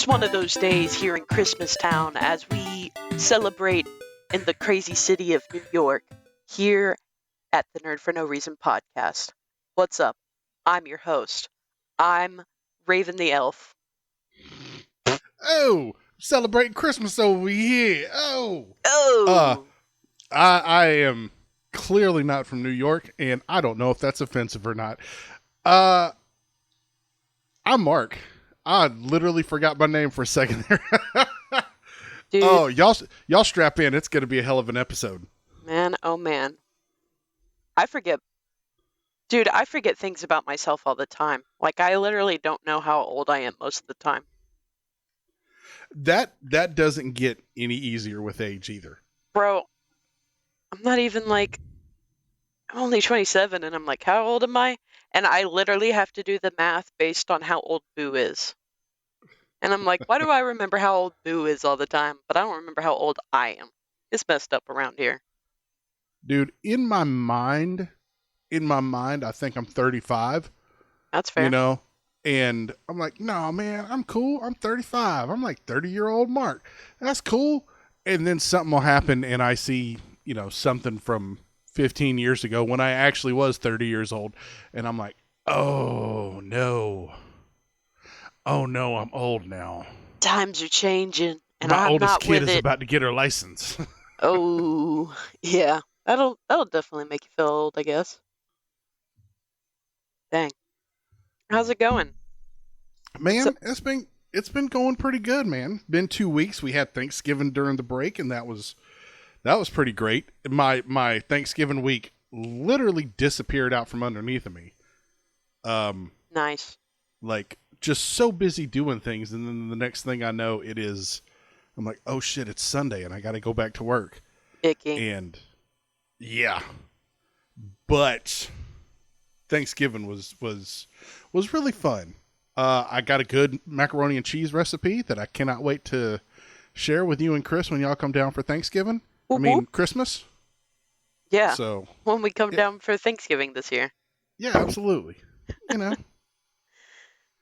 one of those days here in Christmastown as we celebrate in the crazy city of New York here at the Nerd for No Reason podcast. What's up? I'm your host. I'm Raven the Elf. Oh, celebrating Christmas over here. Oh. Oh! I am clearly not from New York, and I don't know if that's offensive or not. I'm Mark. I literally forgot my name for a second there. Dude, Oh, y'all strap in. It's going to be a hell of an episode. man, oh man. I forget things about myself all the time. Like, I literally don't know how old I am most of the time. That doesn't get any easier with age either. Bro, I'm not even like, I'm only 27 and I'm like, how old am I? And I literally have to do the math based on how old Boo is. And I'm like, why do I remember how old Boo is all the time, but I don't remember how old I am? It's messed up around here. Dude, in my mind, I think I'm 35. That's fair. You know? And I'm like, no, man, I'm cool. I'm 35. I'm like 30-year-old Mark. That's cool. And then something will happen and I see, something from 15 years ago when I actually was 30 years old. And I'm like, oh, no. Oh, no, I'm old now. Times are changing, and My I'm oldest not kid with is it. about to get her license. Oh, yeah. That'll definitely make you feel old, I guess. Dang. How's it going? Man, So- it's been going pretty good, man. Been 2 weeks. We had Thanksgiving during the break, and that was pretty great. My Thanksgiving week literally disappeared out from underneath of me. Nice. Like just so busy doing things, and then the next thing I know, I'm like, oh shit, it's Sunday, and I got to go back to work. Icky. And yeah, but Thanksgiving was really fun. I got a good macaroni and cheese recipe that I cannot wait to share with you and Chris when y'all come down for Thanksgiving. Whoop, I mean, whoop. Christmas. Yeah. So When we come yeah, down for Thanksgiving this year. yeah, absolutely. You know,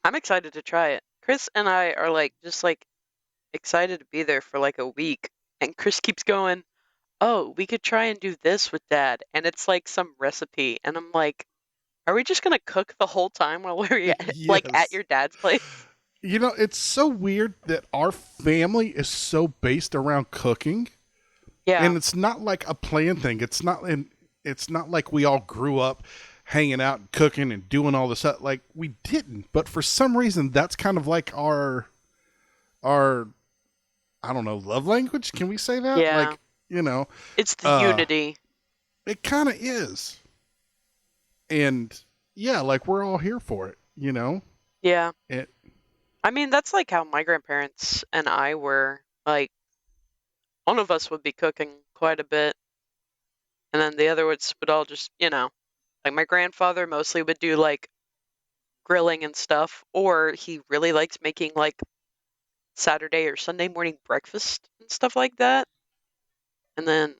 I'm excited to try it. Chris and I are just excited to be there for like a week. And Chris keeps going, oh, we could try and do this with Dad. And it's like some recipe. And I'm like, are we just going to cook the whole time while we're at yes. your dad's place? It's so weird that our family is so based around cooking, Yeah. and it's not like a planned thing. It's not like we all grew up hanging out and cooking and doing all this stuff. Like we didn't, but for some reason that's kind of like our I don't know, love language. Can we say that? Yeah. Like, It's the unity. it kind of is. And yeah, like we're all here for it, Yeah. It I mean, that's like how my grandparents and I were. Like, one of us would be cooking quite a bit, and then the other would all just, like my grandfather mostly would do like grilling and stuff, or he really likes making like Saturday or Sunday morning breakfast and stuff like that. And then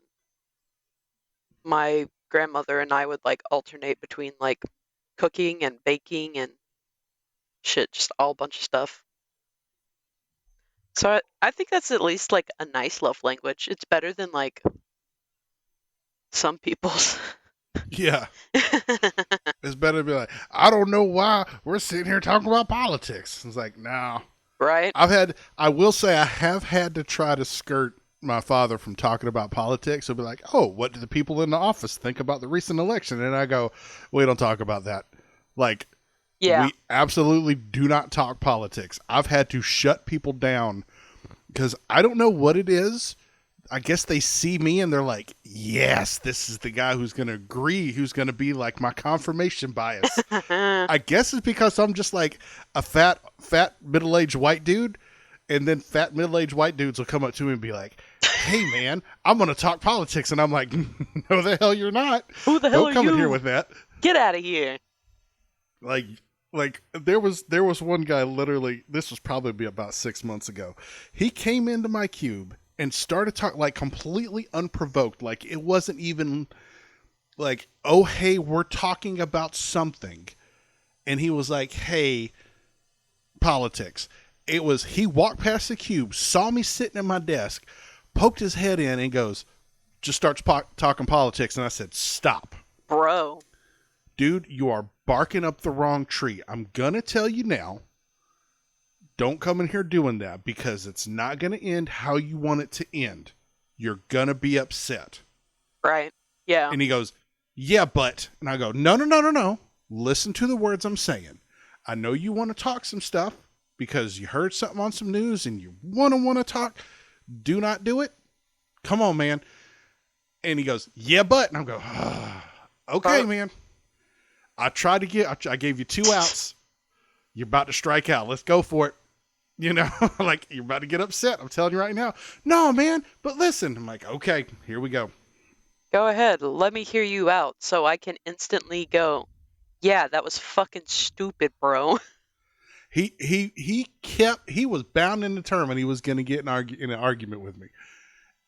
my grandmother and I would like alternate between like cooking and baking and shit, just all bunch of stuff. So I think that's at least like a nice love language. It's better than like some people's. yeah. It's better to be like, I don't know why we're sitting here talking about politics. It's like, no. Right? I will say I have had to try to skirt my father from talking about politics. He'll be like, oh, what do the people in the office think about the recent election? And I go, we don't talk about that. Like, Yeah. we absolutely do not talk politics. I've had to shut people down because I don't know what it is. I guess they see me and they're like, yes, this is the guy who's going to agree, who's going to be like my confirmation bias. I guess it's because I'm just like a fat, middle-aged white dude. And then fat, middle-aged white dudes will come up to me and be like, hey, man, I'm going to talk politics. And I'm like, no, the hell you're not. Who the hell Don't are come you? in here with that. Get out of here. Like there was one guy, literally, this was probably about 6 months ago. He came into my cube and started talking like completely unprovoked. Like it wasn't even like, oh, hey, we're talking about something. And he was like, hey, politics. It was, he walked past the cube, saw me sitting at my desk, poked his head in, and goes, just starts talking politics. And I said, stop. Bro. Dude, you are barking up the wrong tree. I'm going to tell you now, don't come in here doing that because it's not going to end how you want it to end. You're going to be upset. Right. Yeah. And he goes, yeah, but. And I go, no, no, no, no, no. Listen to the words I'm saying. I know you want to talk some stuff because you heard something on some news and you want to talk. Do not do it. Come on, man. And he goes, yeah, but. And I'm going, okay, man. I gave you 2 outs. You're about to strike out. Let's go for it. You know, like, you're about to get upset. I'm telling you right now. No, man, but listen. I'm like, okay, here we go. Go ahead. Let me hear you out so I can instantly go, yeah, that was fucking stupid, bro. He was bound and determined he was going to get in an argument with me.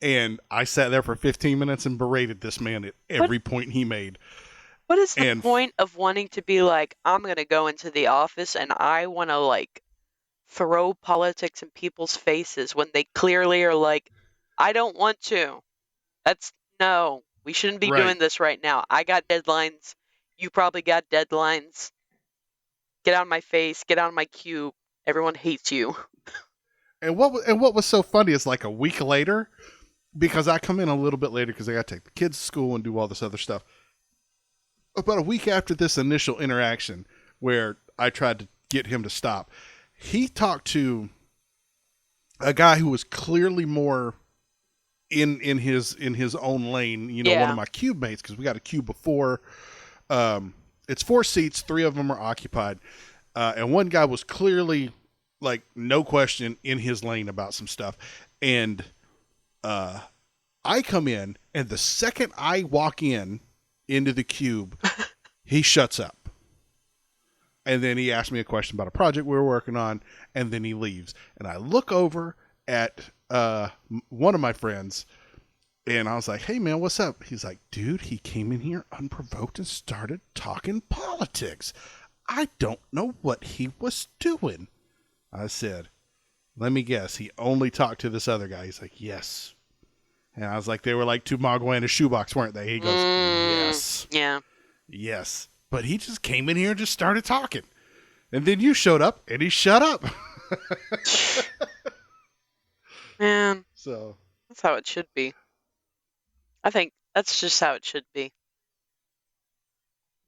And I sat there for 15 minutes and berated this man at What every point he made. what is the And point of wanting to be like, I'm gonna go into the office and I wanna like throw politics in people's faces when they clearly are like, I don't want to. That's no, we shouldn't be right. doing this right now. I got deadlines. You probably got deadlines. Get out of my face, get out of my cube. Everyone hates you. And what was so funny is like a week later, because I come in a little bit later because I got to take the kids to school and do all this other stuff. About a week after this initial interaction where I tried to get him to stop, he talked to a guy who was clearly more in his own lane, you know, one of Yeah. my cube mates, because we got a cube before. It's 4 seats, 3 of them are occupied, and one guy was clearly like no question in his lane about some stuff, and I come in, and the second I walk into the cube, he shuts up. And then he asked me a question about a project we were working on, and then he leaves. And I look over at one of my friends, and I was like, hey, man, what's up? He's like, dude, he came in here unprovoked and started talking politics. I don't know what he was doing. I said, let me guess. He only talked to this other guy. He's like, yes. And I was like, they were like 2 Mogwai in a shoebox, weren't they? He goes, yes. Yeah. Yes. But he just came in here and just started talking. And then you showed up and he shut up. Man, So, that's how it should be. I think that's just how it should be.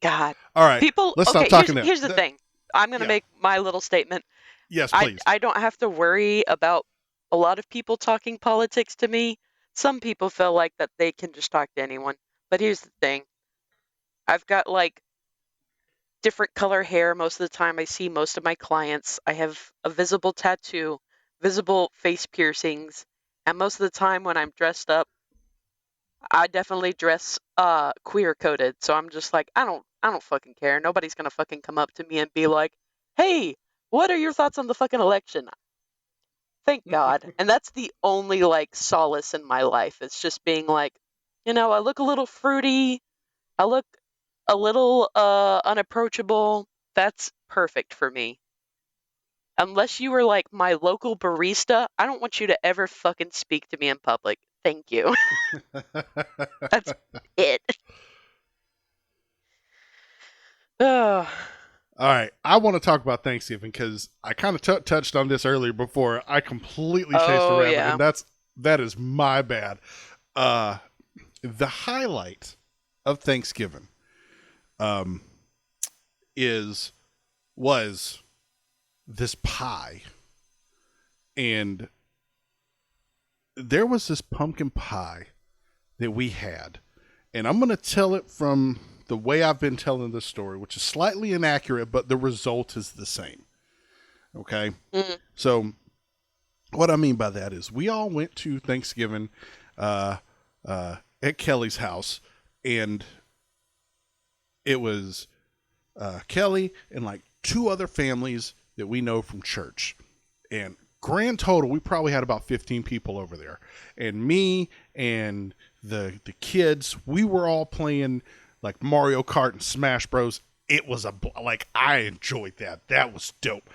God. all right. People, Let's stop okay, talking now. here's the thing. I'm going to Yeah. make my little statement. Yes, I please. I don't have to worry about a lot of people talking politics to me. Some people feel like that they can just talk to anyone. But here's the thing. I've got like different color hair most of the time. I see most of my clients. I have a visible tattoo, visible face piercings, and most of the time when I'm dressed up, I definitely dress queer coded. So I'm just like, I don't fucking care. Nobody's gonna fucking come up to me and be like, "Hey, what are your thoughts on the fucking election?" Thank God. And that's the only like solace in my life. It's just being like, I look a little fruity. I look a little unapproachable. That's perfect for me. Unless you were like my local barista, I don't want you to ever fucking speak to me in public. Thank you. That's it. Ugh. All right. I want to talk about Thanksgiving because I kind of touched on this earlier before. I completely chased the Oh rabbit, yeah. and that is my bad. Uh, the highlight of Thanksgiving um, is was this pie, and there was this pumpkin pie that we had, and I'm going to tell it from the way I've been telling this story, which is slightly inaccurate, but the result is the same. Okay, Mm. so what I mean by that is we all went to Thanksgiving at Kelly's house, and it was Kelly and like 2 other families that we know from church. And grand total, we probably had about 15 people over there. And me and the kids, we were all playing like Mario Kart and Smash Bros. It was like I enjoyed that. That was dope.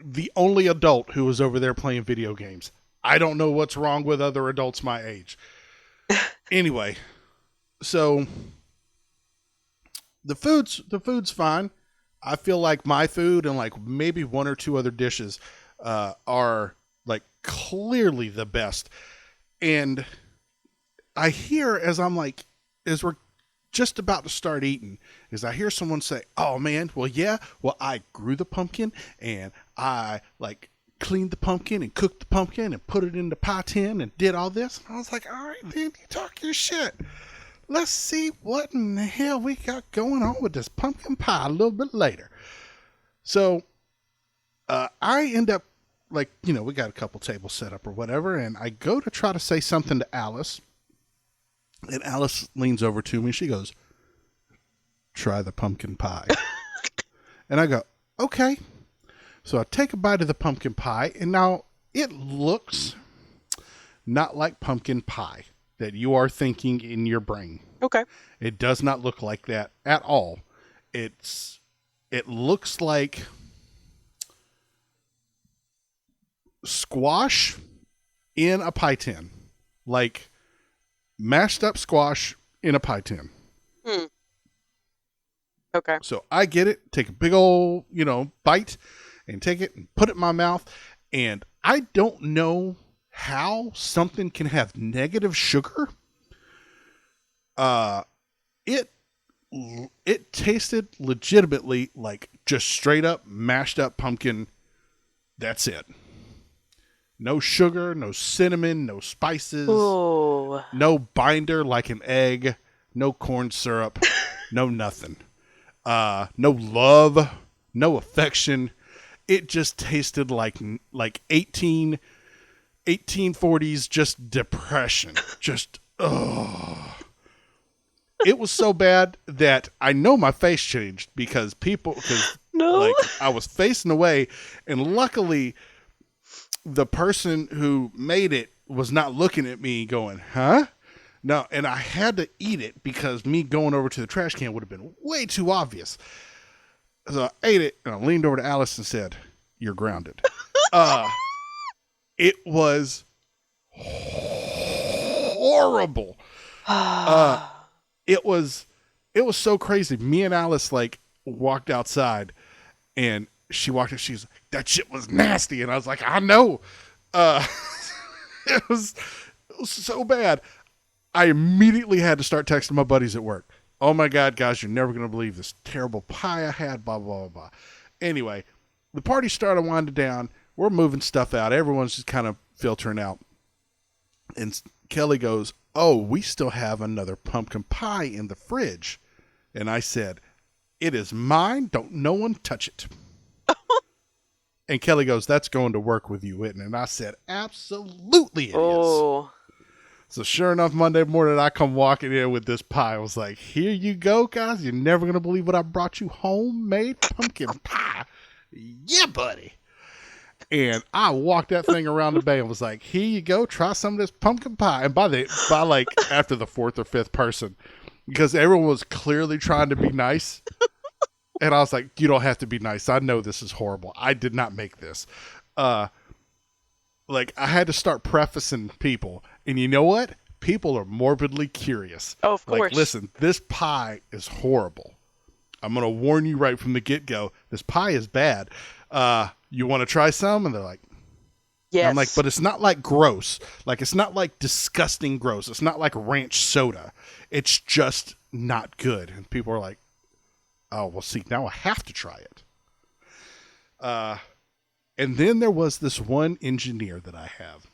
the only adult who was over there playing video games. I don't know what's wrong with other adults my age. Anyway, so the food's fine. I feel like my food and like maybe one or two other dishes are like clearly the best. And I hear as we're just about to start eating, is I hear someone say, "Oh man, well yeah, well I grew the pumpkin and I like cleaned the pumpkin and cooked the pumpkin and put it in the pie tin and did all this." And I was like, "All right, man, you talk your shit. Let's see what in the hell we got going on with this pumpkin pie a little bit later." So I end up like, we got a couple tables set up or whatever, and I go to try to say something to Alice, and Alice leans over to me. She goes, "Try the pumpkin pie." And I go, "Okay." So I take a bite of the pumpkin pie, and now it looks not like pumpkin pie that you are thinking in your brain. Okay. It does not look like that at all. It looks like squash in a pie tin, like mashed up squash in a pie tin. Hmm. Okay. So I get it, take a big old, bite and take it and put it in my mouth. And I don't know how something can have negative sugar. It tasted legitimately like just straight up mashed up pumpkin. That's it. No sugar, no cinnamon, no spices, Ooh. no binder like an egg, no corn syrup, no nothing. No love, no affection. It just tasted like 1840s just depression. Just it was so bad that I know my face changed because No. I was facing away, and luckily the person who made it was not looking at me going, "Huh?" No, and I had to eat it because me going over to the trash can would have been way too obvious. So I ate it, and I leaned over to Alice and said, "You're grounded." It was horrible. It was so crazy. Me and Alice like walked outside, and she walked in. She's like, "That shit was nasty," and I was like, "I know." It was so bad. I immediately had to start texting my buddies at work. "Oh my God, guys, you're never going to believe this terrible pie I had, blah, blah, blah, blah." Anyway, the party started winding down. We're moving stuff out. Everyone's just kind of filtering out. And Kelly goes, "Oh, we still have another pumpkin pie in the fridge." And I said, "It is mine. Don't no one touch it." And Kelly goes, "That's going to work with you, isn't it?" And I said, "Absolutely it is." Oh. So sure enough, Monday morning, I come walking in with this pie. I was like, "Here you go, guys. You're never going to believe what I brought you. Homemade pumpkin pie." "Yeah, buddy." And I walked that thing around the bay and was like, "Here you go. Try some of this pumpkin pie." And by like after the fourth or fifth person, because everyone was clearly trying to be nice. And I was like, "You don't have to be nice. I know this is horrible. I did not make this." Like I had to start prefacing people. And you know what? People are morbidly curious. Oh, of Like, course. listen, this pie is horrible. I'm going to warn you right from the get-go. This pie is bad. You want to try some? And they're like, Yes. I'm like, but it's not like gross. Like, it's not like disgusting gross. It's not like ranch soda. It's just not good. And people are like, "Oh, well, see, now I have to try it." And then there was this one engineer that I have.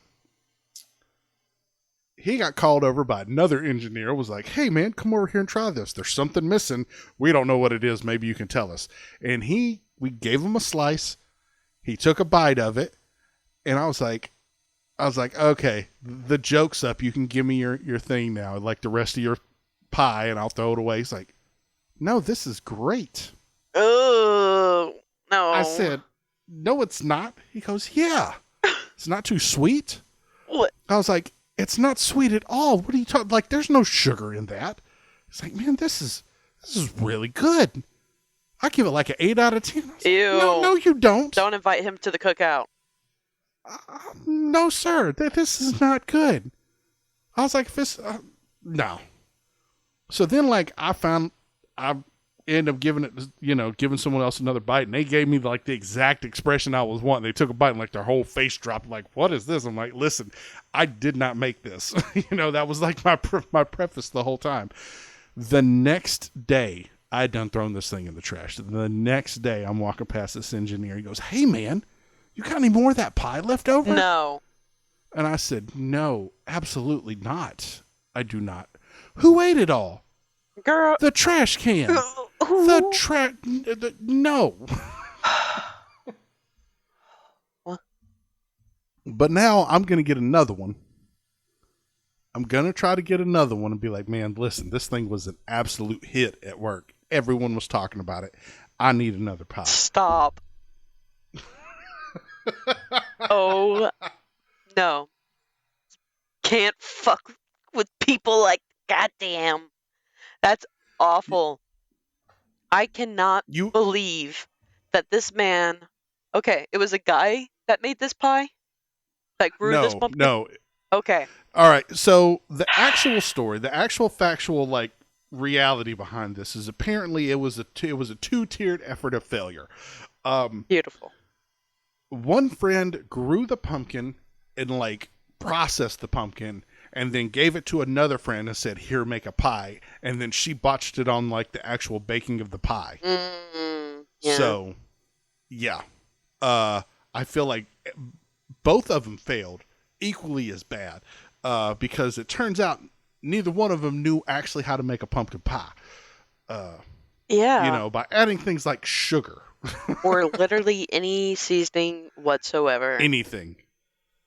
He got called over by another engineer, was like, "Hey, man, come over here and try this. There's something missing. We don't know what it is. Maybe you can tell us." And we gave him a slice. He took a bite of it. And I was like, "Okay, the joke's up. You can give me your thing now, like the rest of your pie, and I'll throw it away." He's like, "No, this is great." Oh, no. I said, "No, it's not." He goes, "Yeah, it's not too sweet." What? I was like, "It's not sweet at all. What are you talking? Like, there's no sugar in that." He's like, "Man, this is really good." I give it like an 8 out of 10. I was like, no, Ew. no, you don't. Don't invite him to the cookout. No, sir, this is not good. I was like, this, no. So then, like, I ended up giving it, giving someone else another bite, and they gave me like the exact expression I was wanting. They took a bite, and like their whole face dropped. Like, what is this? I'm like, listen, I did not make this. That was like my preface the whole time. The next day, I had done thrown this thing in the trash. The next day, I'm walking past this engineer. He goes, "Hey, man, you got any more of that pie left over?" No. And I said, "No, absolutely not. I do not." "Who ate it all?" Girl. "The trash can." "The trash? No." What? But now I'm going to get another one. I'm going to try to get another one and be like, man, listen, this thing was an absolute hit at work. Everyone was talking about it. I need another pie. Stop. Oh, no. Can't fuck with people like goddamn. That's awful. I cannot You believe that this man. Okay, it was a guy that made this pie? That grew this no, pumpkin? no. Okay. All right. So the actual story, the actual factual like reality behind this is apparently it was a two-tiered effort of failure. Beautiful. One friend grew the pumpkin and like processed the pumpkin and then gave it to another friend and said, "Here, make a pie." And then she botched it on like the actual baking of the pie. Yeah. So, yeah. I feel like both of them failed equally as bad because it turns out neither one of them knew actually how to make a pumpkin pie. Yeah. By adding things like sugar, Or literally any seasoning whatsoever. anything.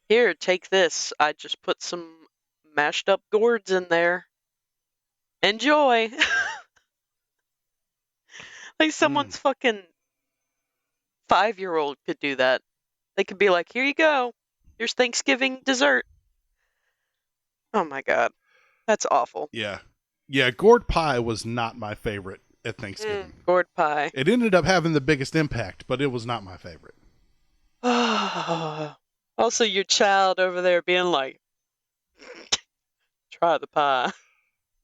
Here, take this. I just put some mashed up gourds in there. Enjoy. Like Mm, someone's fucking 5-year-old could do that. They could be like, here you go. Here's Thanksgiving dessert. Oh my god. That's awful. yeah. Yeah, gourd pie was not my favorite at Thanksgiving. Gourd pie. It ended up having the biggest impact, but it was not my favorite. Also, your child over there being like, try the pie.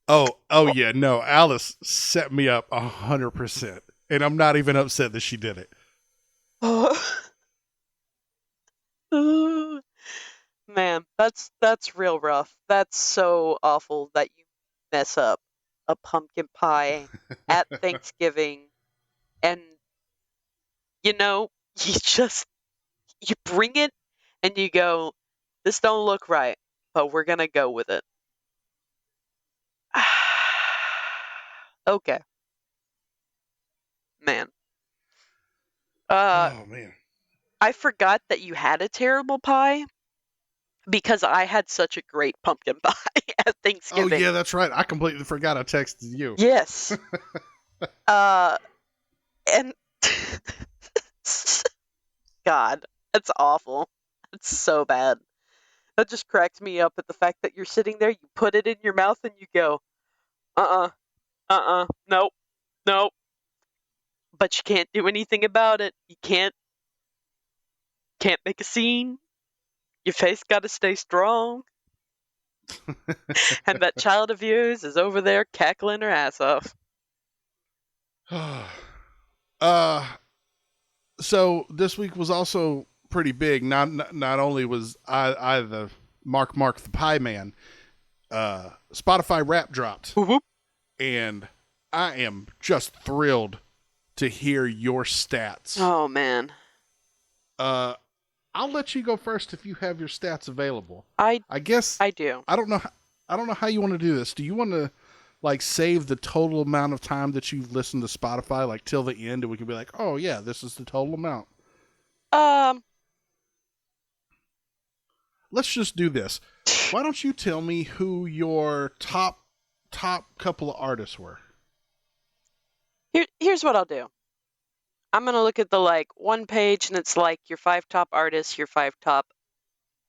Oh yeah, no. Alice set me up 100%, and I'm not even upset that she did it. Man, that's real rough. That's so awful that you mess up a pumpkin pie at Thanksgiving and you know, you just you bring it and you go, this don't look right, but we're gonna go with it. Okay, man. Uh, Oh man. I forgot that you had a terrible pie because I had such a great pumpkin pie at Oh Thanksgiving. yeah, that's right. I completely forgot I texted you. Yes. Uh, and God, that's awful. It's so bad. That just cracks me up at the fact that you're sitting there, you put it in your mouth, and you go, nope, nope. But you can't do anything about it. You can't make a scene. Your face got to stay strong. And that child of yours is over there cackling her ass off. uh so this week was also pretty big. Not only was I the Mark the Pie Man, Spotify rap dropped, Whoop. and I am just thrilled to hear your stats. Oh man, Uh, I'll let you go first if you have your stats available. I I guess I do. I don't know. I don't know how you want to do this. Do you want to like save the total amount of time that you've listened to Spotify, like till the end, and we can be like, oh yeah, this is the total amount. Um, Let's just do this. Why don't you tell me who your top couple of artists were? here's what I'll do. I'm gonna look at the like one page, and it's like your 5 top artists, your 5 top.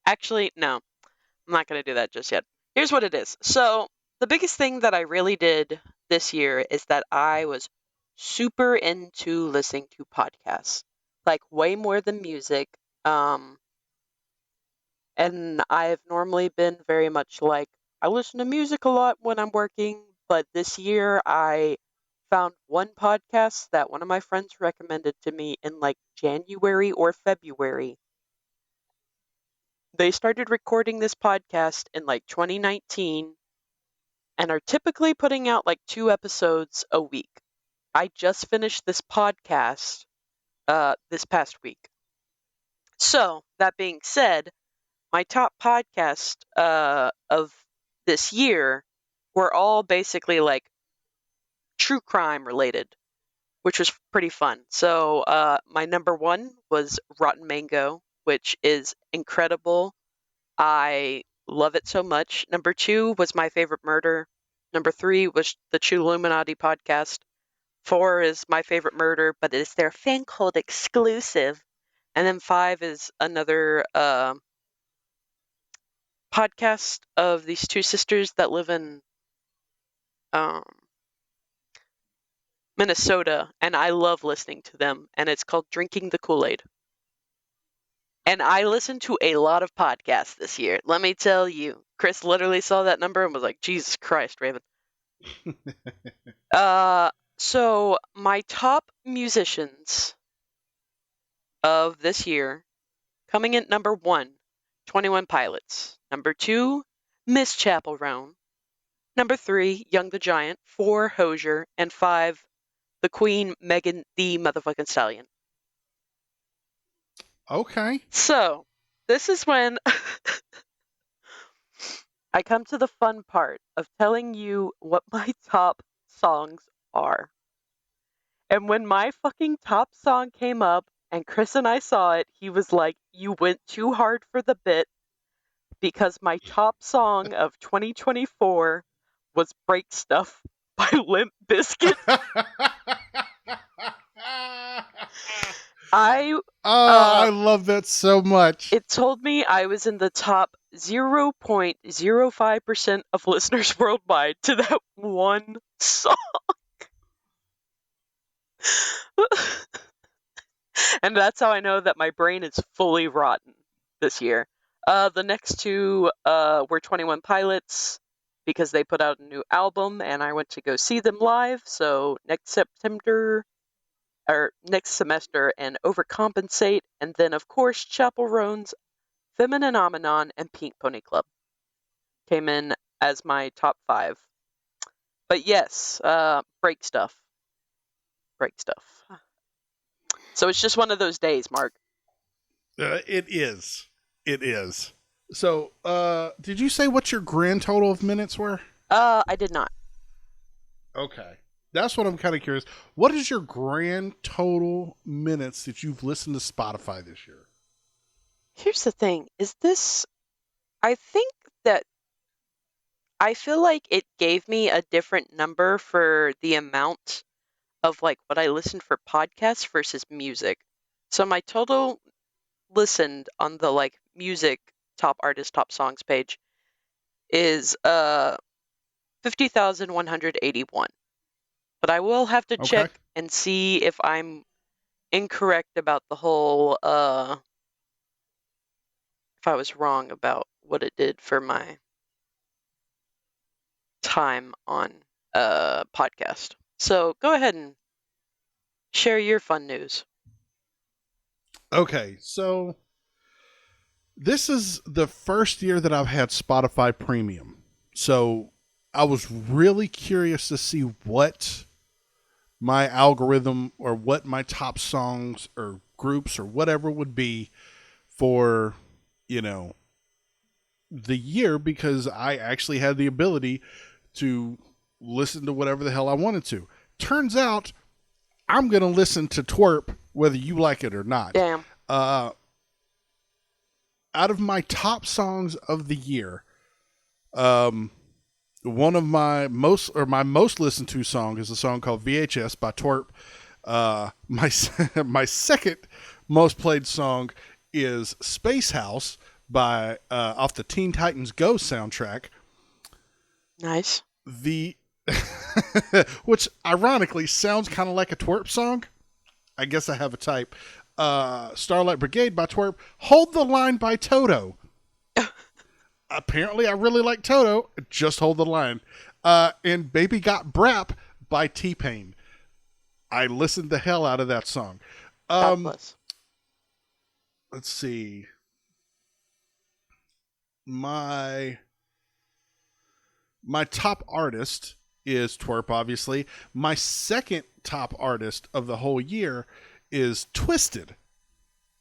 Actually, no, I'm not gonna do that just yet. Here's what it is. So the biggest thing that I really did this year is that I was super into listening to podcasts, like way more than music. Um, and I've normally been very much like, I listen to music a lot when I'm working, but this year I found one podcast that one of my friends recommended to me in like January or February. They started recording this podcast in like 2019 and are typically putting out like 2 episodes a week. I just finished this podcast this past week. So, that being said, my top podcast of this year were all basically like true crime related, which was pretty fun. So, my number one was Rotten Mango, which is incredible. I love it so much. Number two was My Favorite Murder. Number three was the True Illuminati podcast. Four is My Favorite Murder, but it's their fan called exclusive. And then five is another podcast of these two sisters that live in um, Minnesota, and I love listening to them. And it's called Drinking the Kool-Aid. And I listened to a lot of podcasts this year. Let me tell you, Chris literally saw that number and was like, "Jesus Christ, Raven." Uh, so my top musicians of this year, coming in number one, 21 Pilots. Number two, Miss Chapel Roan. Number three, Young the Giant. Four, Hosier. And five, the Queen, Megan the motherfucking Stallion. Okay. So, this is when I come to the fun part of telling you what my top songs are. And when my fucking top song came up and Chris and I saw it, he was like, "You went too hard for the bit," because my top song of 2024 was Break Stuff by Limp Bizkit. I I love that so much. It told me I was in the top 0.05% of listeners worldwide to that one song. And that's how I know that my brain is fully rotten this year. The next two were 21 Pilots because they put out a new album and I went to go see them live. So next semester and Overcompensate. And then, of course, Chapel Roan's Feminine Omenon and Pink Pony Club came in as my top five. But yes, break stuff. Break stuff. So it's just one of those days, Mark. It is. It is. So, did you say what your grand total of minutes were? I did not. Okay. That's what I'm kind of curious. What is your grand total minutes that you've listened to Spotify this year? Here's the thing. I think that I feel like it gave me a different number for the amount of like what I listened for podcasts versus music. So my total listened on the like music top artist top songs page is 50,181. But I will have to Okay. check and see if I'm incorrect about the whole if I was wrong about what it did for my time on podcast. So go ahead and share your fun news. Okay. So, this is the first year that I've had Spotify Premium. So, I was really curious to see what my algorithm or what my top songs or groups or whatever would be for, you know, the year because I actually had the ability to listen to whatever the hell I wanted to. Turns out I'm going to listen to twerp whether you like it or not. Damn. Uh, Out of my top songs of the year, um, one of my most listened to song is a song called VHS by Twerp. My my second most played song is Space House by off the Teen Titans Go soundtrack. Nice. The which ironically sounds kind of like a twerp song. I guess I have a type. Starlight Brigade by Twerp. Hold the Line by Toto. Apparently, I really like Toto. Just hold the line. And Baby Got Brap by T-Pain. I listened the hell out of that song. God bless. Let's see. My top artist is Twerp, obviously. My second top artist of the whole year is Twisted.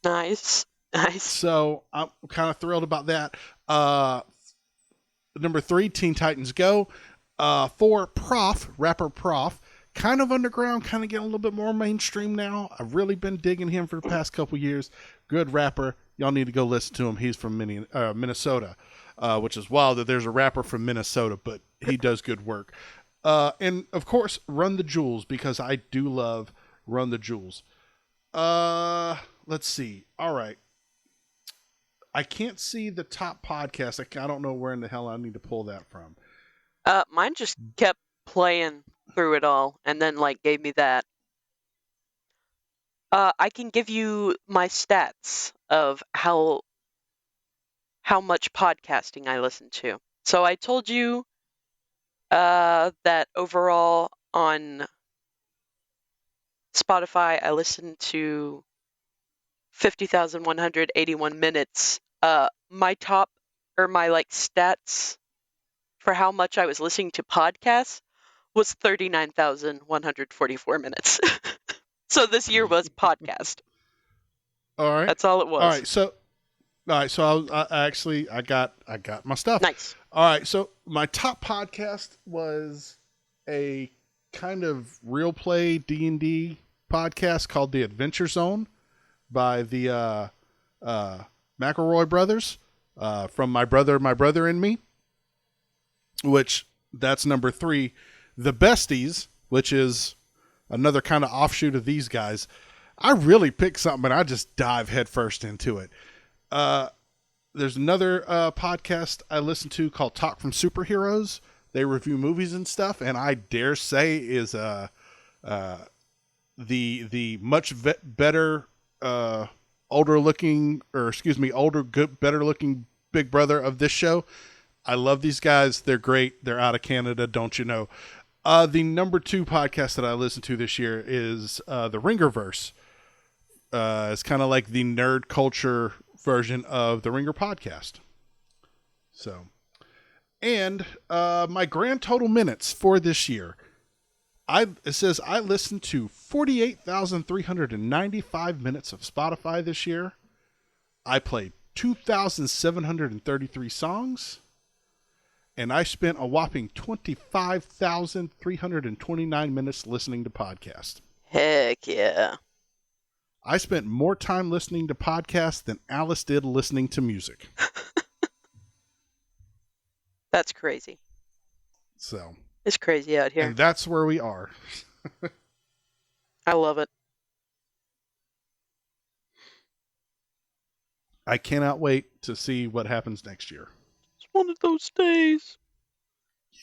Nice. Nice. So I'm kind of thrilled about that. Number 3, Teen Titans Go. 4, Prof, rapper Prof. Kind of underground, kind of getting a little bit more mainstream now. I've really been digging him for the past couple years. Good rapper. Y'all need to go listen to him. He's from Minnesota, which is wild that there's a rapper from Minnesota, but he does good work. And, of course, Run the Jewels, because I do love Run the Jewels. Let's see. All right. I can't see the top podcast. I don't know where in the hell I need to pull that from. Mine just kept playing through it all, and then gave me that. I can give you my stats of how much podcasting I listen to. So I told you that overall on Spotify I listened to 50,181 minutes. My top or my stats for how much I was listening to podcasts was 39,144 minutes. So this year was podcast. All right. That's all it was. All right. So I got my stuff. Nice. All right. So my top podcast was a kind of real play D&D podcast called The Adventure Zone by the McElroy brothers, from My Brother and Me, which that's number 3. The Besties, which is another kind of offshoot of these guys. I really pick something and I just dive headfirst into it. There's another podcast I listen to called Talk from Superheroes. They review movies and stuff, and I dare say is the much better better looking big brother of this show. I love these guys. They're great. They're out of Canada, don't you know? The number 2 podcast that I listened to this year is the Ringerverse. It's kind of like the nerd culture version of the Ringer podcast. So, and my grand total minutes for this year, it says I listened to 48,395 minutes of Spotify this year. I played 2,733 songs. And I spent a whopping 25,329 minutes listening to podcasts. Heck yeah. I spent more time listening to podcasts than Alice did listening to music. That's crazy. So it's crazy out here. And that's where we are. I love it. I cannot wait to see what happens next year. It's one of those days.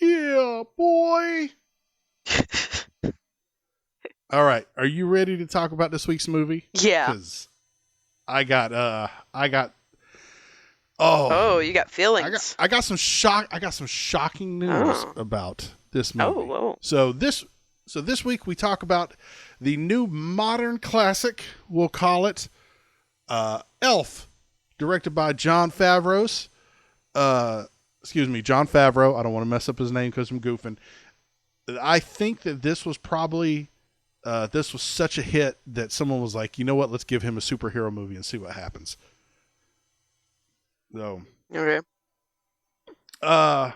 Yeah, boy. All right. Are you ready to talk about this week's movie? Yeah. Because I got you got feelings. I got some shocking news about this movie. So this week we talk about the new modern classic, we'll call it Elf, directed by Jon Favreau. Jon Favreau. I don't want to mess up his name because I'm goofing. I think that this was probably this was such a hit that someone was like, you know what, let's give him a superhero movie and see what happens. So okay. I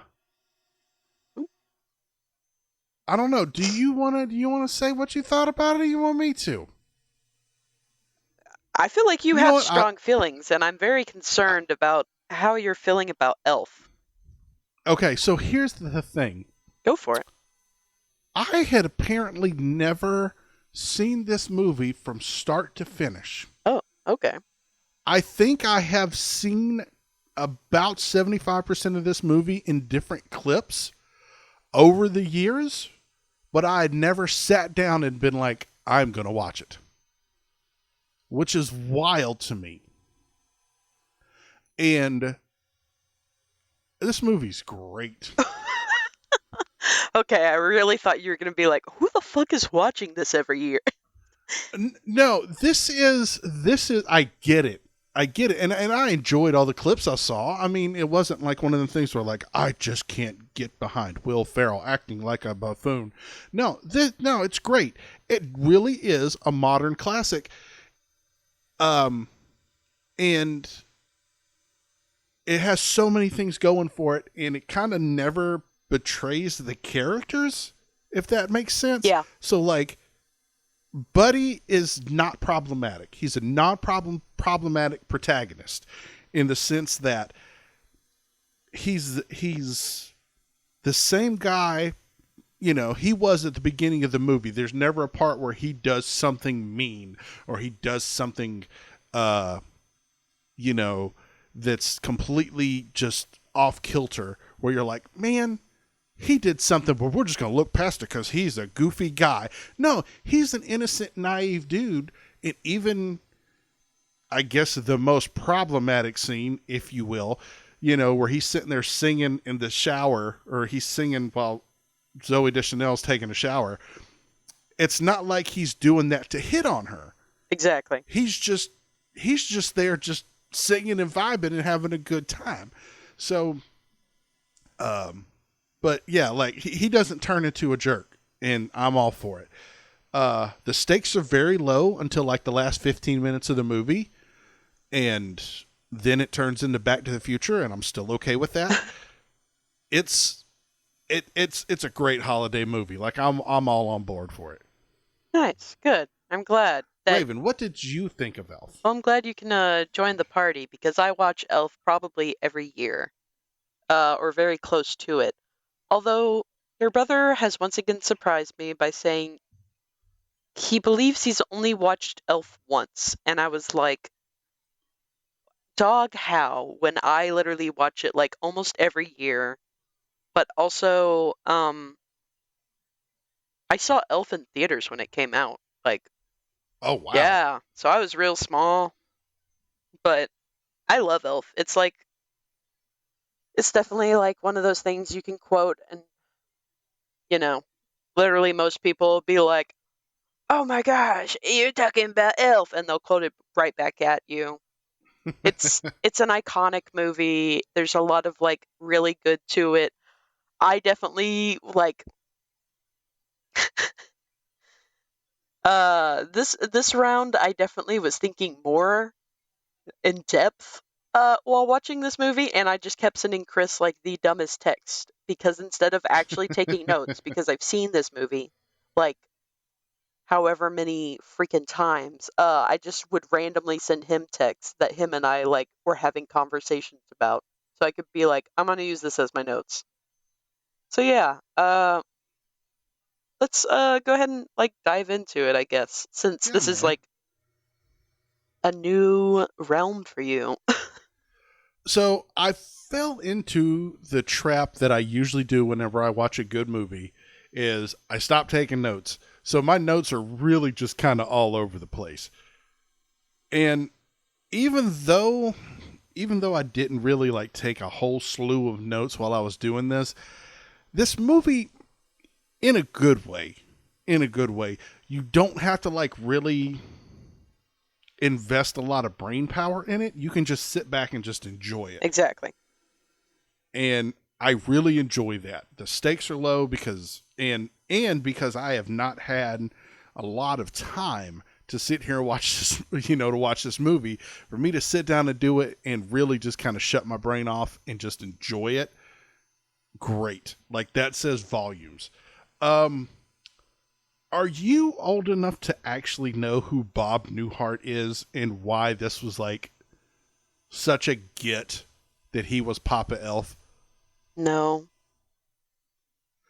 don't know. Do you want to say what you thought about it, or you want me to? I feel like you have strong feelings, and I'm very concerned about how you're feeling about Elf. Okay, so here's the thing. Go for it. I had apparently never seen this movie from start to finish. Oh, okay. I think I have seen about 75% of this movie in different clips over the years, but I had never sat down and been like, I'm going to watch it, which is wild to me. And this movie's great. Okay, I really thought you were gonna be like, who the fuck is watching this every year? No, this is I get it. I get it. And I enjoyed all the clips I saw. I mean, it wasn't like one of the things where like I just can't get behind Will Ferrell acting like a buffoon. No, no, it's great. It really is a modern classic. Um and it has so many things going for it, and it kind of never betrays the characters, if that makes sense. Yeah, So like Buddy is not problematic. He's a non-problematic protagonist in the sense that he's the same guy, he was at the beginning of the movie. There's never a part where he does something mean or he does something uh you know that's completely just off kilter where you're like, "Man, he did something, but we're just going to look past it because he's a goofy guy." No, he's an innocent, naive dude. And even, I guess, the most problematic scene, if you will, where he's sitting there singing in the shower, or he's singing while Zoe Deschanel's taking a shower. It's not like he's doing that to hit on her. exactly. He's just there just singing and vibing and having a good time. So, but yeah, like he doesn't turn into a jerk, and I'm all for it. The stakes are very low until like the last 15 minutes of the movie, and then it turns into Back to the Future, and I'm still okay with that. it's it's a great holiday movie. Like I'm all on board for it. Nice, good. I'm glad that. Raven, what did you think of Elf? Well, I'm glad you can join the party because I watch Elf probably every year, or very close to it. Although your brother has once again surprised me by saying he believes he's only watched Elf once, and I was like, "Dog, how?" When I literally watch it like almost every year. But also, I saw Elf in theaters when it came out. Like, Oh wow. yeah, so I was real small, but I love Elf. It's definitely like one of those things you can quote, and you know, literally most people will be like, "Oh my gosh, you're talking about Elf," and they'll quote it right back at you. It's an iconic movie. There's a lot of like really good to it. I definitely like this round I definitely was thinking more in depth while watching this movie, and I just kept sending Chris like the dumbest text because instead of actually taking notes, because I've seen this movie like however many freaking times, I just would randomly send him texts that him and I like were having conversations about. So I could be like, I'm gonna use this as my notes. So yeah, let's go ahead and like dive into it, I guess, since Yeah, this is man. like a new realm for you. So I fell into the trap that I usually do whenever I watch a good movie is I stop taking notes. So my notes are really just kind of all over the place. And even though even though I didn't really like take a whole slew of notes while I was doing this movie in a good way, in a good way, you don't have to like really invest a lot of brain power in it. You can just sit back and just enjoy it. Exactly. And I really enjoy that. The stakes are low and because I have not had a lot of time to sit here and watch this, to watch this movie, for me to sit down and do it and really just kind of shut my brain off and just enjoy it. Great. Like that says volumes. Um are you old enough to actually know who Bob Newhart is and why this was like such a get that he was Papa Elf? No.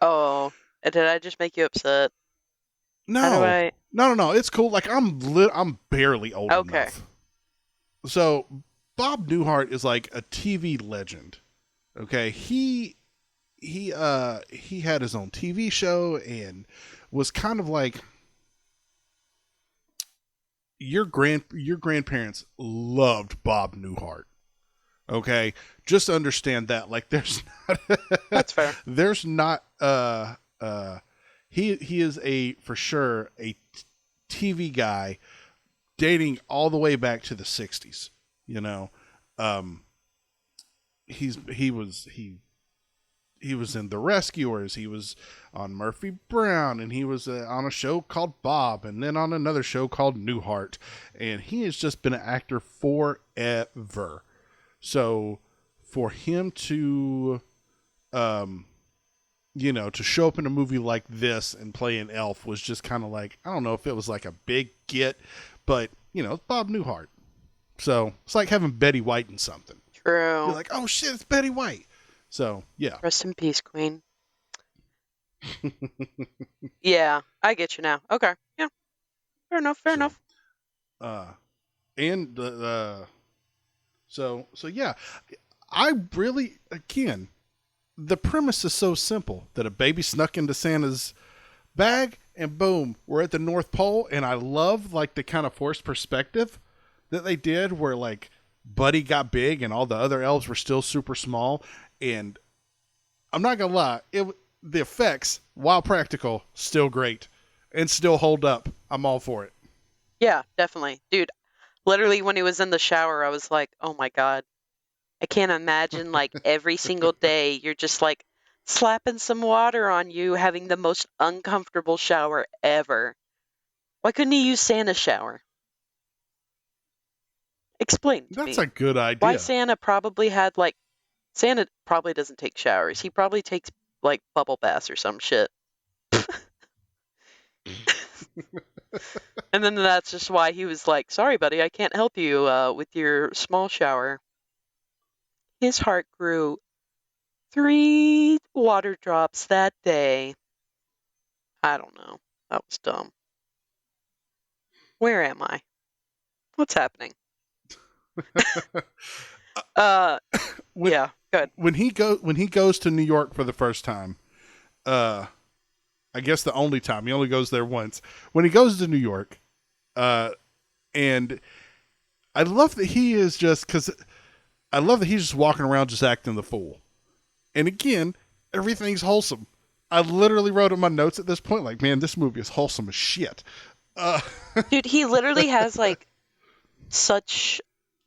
Oh, did I just make you upset? How do No, I? no. It's cool. Like I'm barely old Okay. enough. So Bob Newhart is like a TV legend. Okay, he he had his own TV show and was kind of like your grandparents loved Bob Newhart. Okay, just understand that. Like, not That's fair. there's not he is a for sure a TV guy dating all the way back to the '60s. You know, um, he was in The Rescuers. He was on Murphy Brown, and he was on a show called Bob, and then on another show called Newhart. And he has just been an actor forever. So for him to, um, to show up in a movie like this and play an elf was just kind of like, I don't know if it was like a big get, but it's Bob Newhart. So it's like having Betty White in something. You're True. like, oh shit, it's Betty White. So yeah. Rest in peace, Queen. Yeah, I get you now. Okay. Yeah, fair enough. Fair So enough. uh, and so yeah, I really again the premise is so simple that a baby snuck into Santa's bag and boom, we're at the North Pole. And I love like the kind of forced perspective that they did where like Buddy got big and all the other elves were still super small. And I'm not gonna lie, the effects, while practical, still great and still hold up. I'm all for it. Yeah, definitely. Dude, literally when he was in the shower, I was like, oh my God. I can't imagine like every single day you're just like slapping some water on you, having the most uncomfortable shower ever. Why couldn't he use Santa's shower? Explain to That's a me. good Why idea. Santa probably had like Santa probably doesn't take showers. He probably takes like bubble baths or some shit. And then that's just why he was like, "Sorry, buddy, I can't help you with your small shower." His heart grew 3 water drops that day. I don't know. That was dumb. Where am I? What's happening? Uh, when yeah, good. when he goes to New York for the first time, uh, I guess the only time he only goes there once. When he goes to New York, uh, and I love that he is just because I love that he's just walking around just acting the fool. And again, everything's wholesome. I literally wrote in my notes at this point, like, man, this movie is wholesome as shit. Uh, Dude, he literally has like such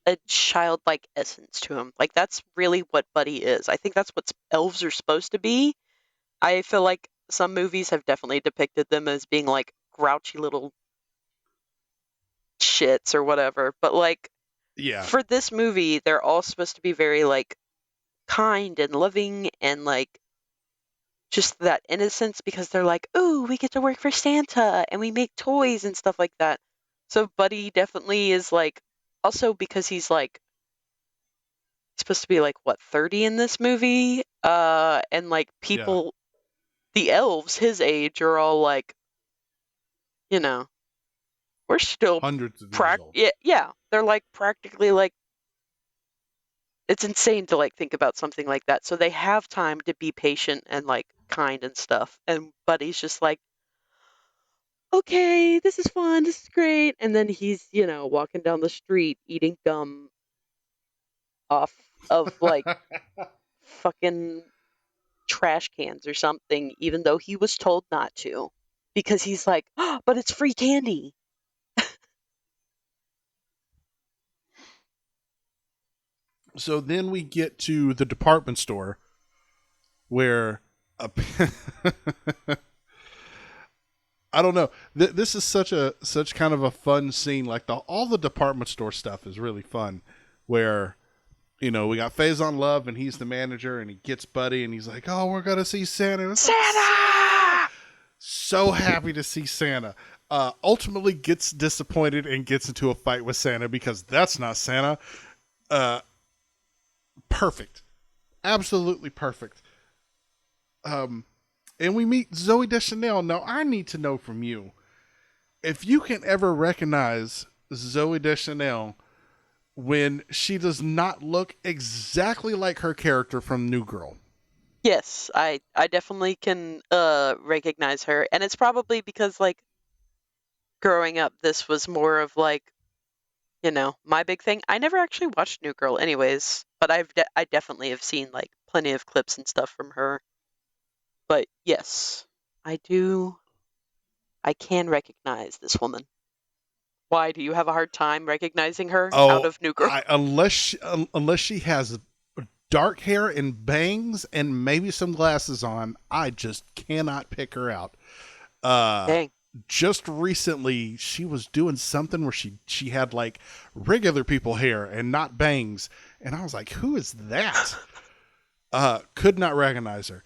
a childlike essence to him. Like that's really what Buddy is. I think that's what elves are supposed to be. I feel like some movies have definitely depicted them as being like grouchy little shits or whatever. But like yeah, for this movie, they're all supposed to be very like kind and loving and like just that innocence because they're like, "Ooh, we get to work for Santa and we make toys and stuff like that." So Buddy definitely is like also because he's like supposed to be like what 30 in this movie and like yeah, people the elves his age are all like, you know, we're still hundreds of years old. yeah, yeah, they're like practically like it's insane to like think about something like that. So they have time to be patient and like kind and stuff. And Buddy's just like, okay, this is fun, this is great. And then he's, walking down the street eating gum off of like fucking trash cans or something, even though he was told not to. Because he's like, oh, but it's free candy. So then we get to the department store where a, I don't know. This is such kind of a fun scene. Like all the department store stuff is really fun. Where we got Faison Love and he's the manager and he gets Buddy and he's like, "Oh, we're gonna see Santa." And it's like Santa. Santa! So happy to see Santa. Ultimately gets disappointed and gets into a fight with Santa because that's not Santa. Uh, Perfect, absolutely perfect. Um, and we meet Zoe Deschanel. Now I need to know from you if you can ever recognize Zoe Deschanel when she does not look exactly like her character from New Girl. Yes, I definitely can recognize her, and it's probably because like growing up this was more of like, my big thing. I never actually watched New Girl anyways, but I definitely have seen like plenty of clips and stuff from her. But yes, I do I can recognize this woman. Why do you have a hard time recognizing her out Oh, of New Girl? unless she has dark hair and bangs and maybe some glasses on, I just cannot pick her out. Uh, Dang. just recently, she was doing something where she had like regular people hair and not bangs, and I was like, "Who is that?" Could not recognize her.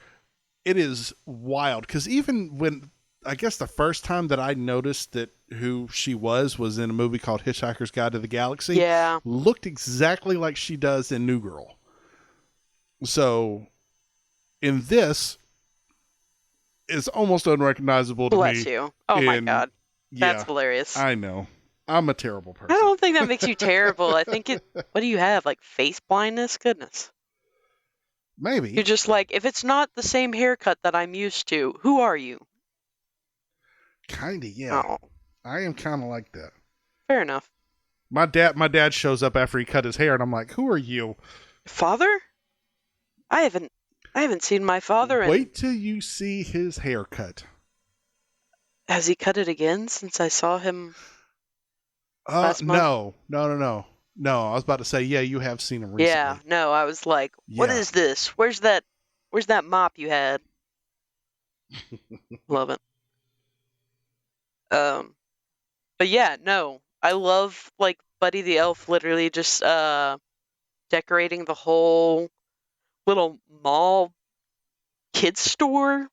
It is wild because even when I guess the first time that I noticed that who she was in a movie called Hitchhiker's Guide to the Galaxy, Yeah, looked exactly like she does in New Girl. So in this, it's almost unrecognizable to bless me. you. Oh my In God. That's yeah, hilarious. I know I'm a terrible I person. don't think that makes you terrible. I think what do you have? Like face blindness? Goodness. You're Maybe, just like, if it's not the same haircut that I'm used to, who are you? kinda, yeah. Oh, I am kind of like that. fair enough. My dad shows up after he cut his hair, and I'm like, "Who are you?" Father? I haven't I haven't seen my father in. Wait till you see his haircut. Has he cut it again since I saw him last month? No. I was about to say, yeah, you have seen him Yeah, recently. no, I was like, what Yeah. is this? Where's that mop you had? Love it. Um, but yeah, no. I love like Buddy the Elf literally just decorating the whole little mall kids store,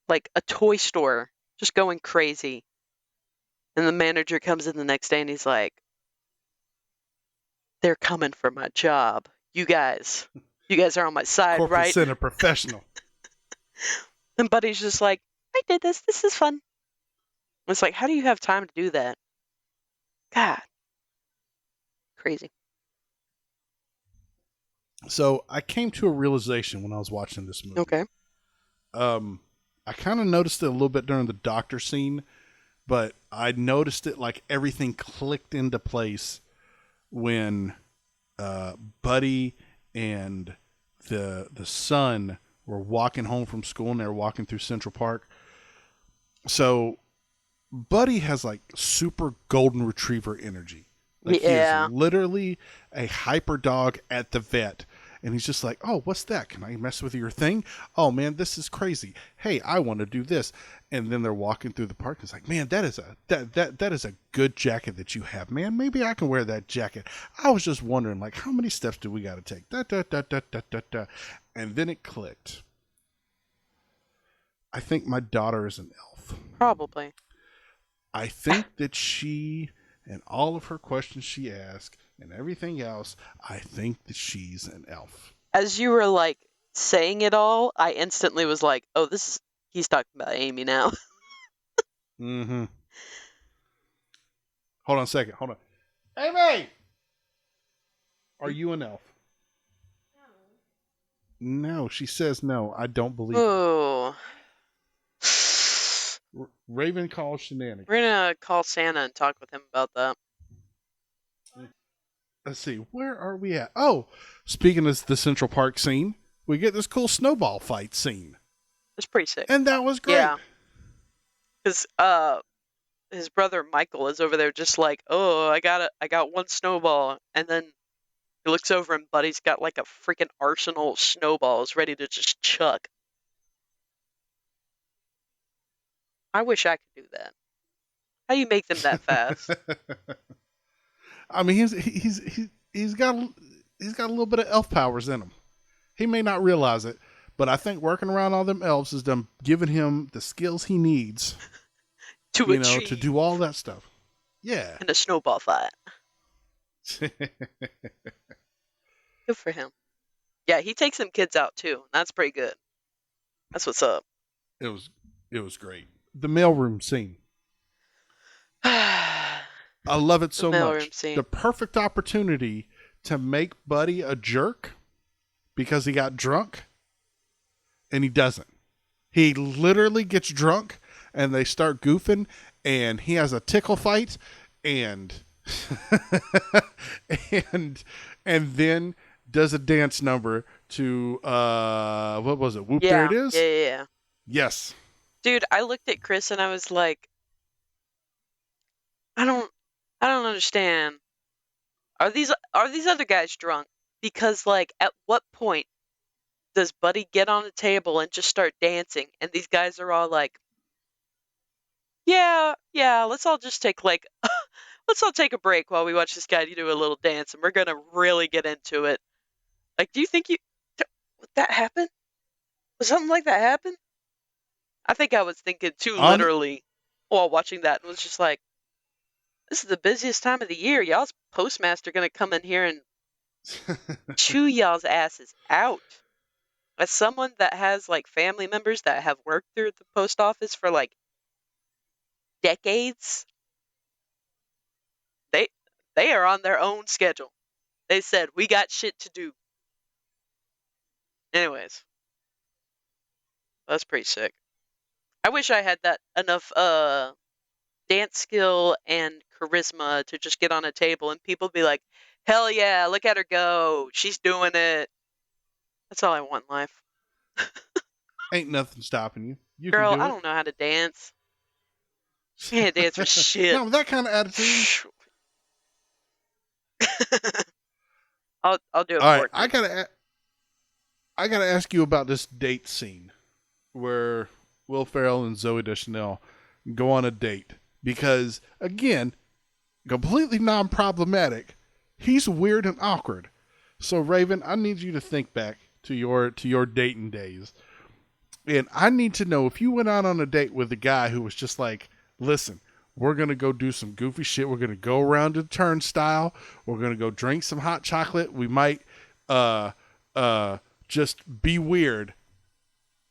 like a toy store, just going crazy. And the manager comes in the next day and he's like, "They're coming for my job. You guys are on my side, Corporate right?" center professional. And Buddy's just like, "I did this. This is fun." It's like, how do you have time to do that? God, crazy. So I came to a realization when I was watching this movie. Okay. Um, I kind of noticed it a little bit during the doctor scene, but I noticed it like everything clicked into place when Buddy and the son were walking home from school and they were walking through Central Park. So Buddy has like super golden retriever energy. Like he is Yeah. literally a hyper dog at the vet. And he's just like, "Oh, what's that? Can I mess with your thing? Oh man, this is crazy. Hey, I want to do this." And then they're walking through the park. It's like, "Man, that is a good jacket that you have, man. Maybe I can wear that jacket. I was just wondering, like, how many steps do we got to take?" Da, da, da, da, da, da, da. And then it clicked. I think my daughter is an elf. Probably. I think that she and all of her questions she asked and everything else, I think that she's an elf. As you were like saying it all, I instantly was like, "Oh, he's talking about Amy now." Mm-hmm. Hold on a second. Hold on. Amy, are you an elf? No, she says no. I don't believe her. Oh. Raven calls We're shenanigans. gonna call Santa and talk with him about that. Let's see. Where are we at? Oh, speaking of the Central Park scene, we get this cool snowball fight scene. It's pretty sick. And that was great. Yeah, because his brother Michael is over there just like, "Oh, I got one snowball," and then he looks over and Buddy's got like a freaking arsenal of snowballs ready to just chuck. I wish I could do that. How do you make them that fast? I mean, he's got a little bit of elf powers in him. He may not realize it, but I think working around all them elves has done given him the skills he needs, To to do achieve all that stuff. Yeah. in a snowball fight. Good for him. Yeah, he takes some kids out too. That's pretty good. That's what's up. it was it was great. The mailroom scene. The I love it so mailroom much. The scene. perfect opportunity to make Buddy a jerk because he got drunk. and he doesn't. He literally gets drunk, and they start goofing, and he has a tickle fight, and and and then does a dance number to what was it? Whoop! There it Yeah, yeah, is. yeah, yeah. Yes. Dude, I looked at Chris and I was like, I don't, I don't understand. Are these other guys drunk? Because like, at what point does Buddy get on the table and just start dancing? And these guys are all like, yeah, yeah, let's all just take like, let's all take a break while we watch this guy do a little dance, and we're gonna really get into it. Like, do you think would that happen? Was something like that happen? I think I was thinking too On literally while watching that, and was just like, this is the busiest time of the year. Y'all's postmaster gonna come in here and chew y'all's asses out. As someone that has like family members that have worked through the post office for like decades, they they are on their own schedule. They said we got shit to do. Anyways, that's pretty sick. I wish I had that enough dance skill and charisma to just get on a table and people be like, "Hell yeah, look at her go. She's doing it." That's all I want in life. ain't nothing stopping you. You can Girl, do I it. don't know how to dance. I can't dance for shit. Now with that kind of attitude, I'll do a all right, Fortnite. I gotta ask you about this date scene where Will Ferrell and Zoe Deschanel go on a date because again, completely non-problematic. He's weird and awkward. So Raven, I need you to think back to your dating days. And I need to know if you went out on a date with a guy who was just like, listen, we're going to go do some goofy shit. We're going to go around the turnstile. We're going to go drink some hot chocolate. We might uh, uh, just be weird.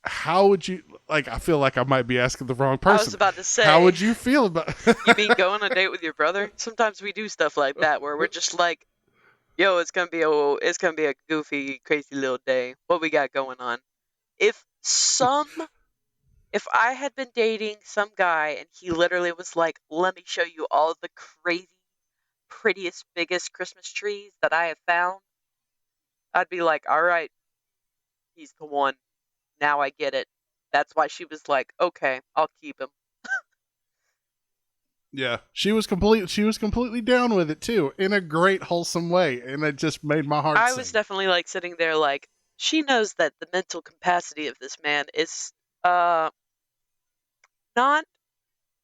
How would you, like, I feel like I might be asking the wrong I was person. about to How say, would you feel about you mean go on a date with your brother? Sometimes we do stuff like that where we're just like, "Yo, it's gonna be a goofy, crazy little day. What we got going on?" If some, if I had been dating some guy and he literally was like, "Let me show you all the crazy, prettiest, biggest Christmas trees that I have found," I'd be like, "All right, he's the one. Now I get it." That's why she was like, "Okay, I'll keep him." Yeah, she was completely down with it too, in a great wholesome way, and it just made my heart I was sing. definitely like sitting there like, she knows that the mental capacity of this man is uh not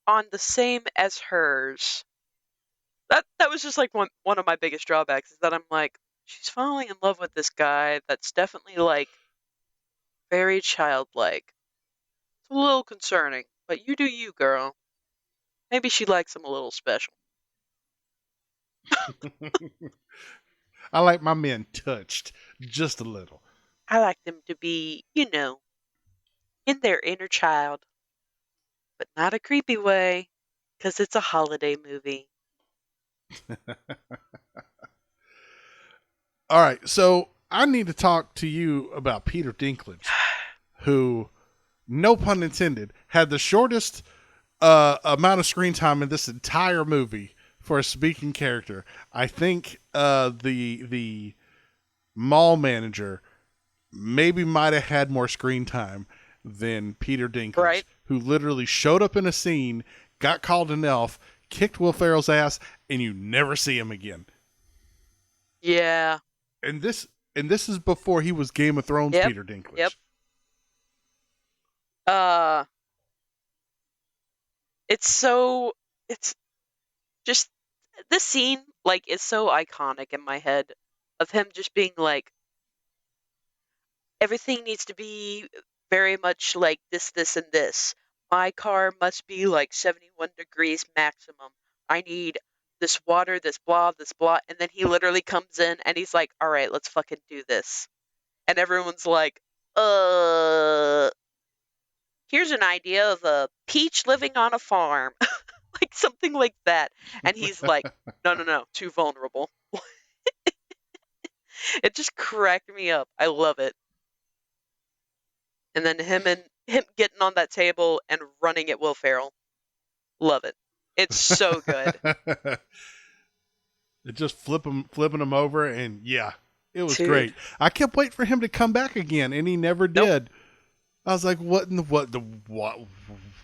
on the same as hers. That was just like one of my biggest drawbacks is that I'm like, she's falling in love with this guy that's definitely like very childlike. It's a little concerning, but you do you, girl. Maybe she likes him a little special. I like my men touched just a little. I like them to be, in their inner child, but not a creepy way, 'cause it's a holiday movie. All right, so I need to talk to you about Peter Dinklage, who, no pun intended, had the shortest amount of screen time in this entire movie for a speaking character. I think the mall manager maybe might have had more screen time than Peter Dinklage, Right? who literally showed up in a scene, got called an elf, kicked Will Ferrell's ass, and you never see him again. Yeah. And this is before he was Game of Thrones Yep. Peter Yep. Dinklage. Uh, it's so it's just this scene like is so iconic in my head of him just being like, everything needs to be very much like this and this. My car must be like 71 degrees maximum. I need this water, this blah, and then he literally comes in and he's like, "All right, let's fucking do this." And everyone's like, "Uh, here's an idea of a peach living on a farm." Like something like that. And he's like, "No, no, no, too vulnerable." It just cracked me up. I love it. And then him getting on that table and running at Will Ferrell. Love it. It's so good. It just flipping him over, and yeah, it was Dude. great. I kept waiting for him to come back again, and he never Nope. did. I was like, what in the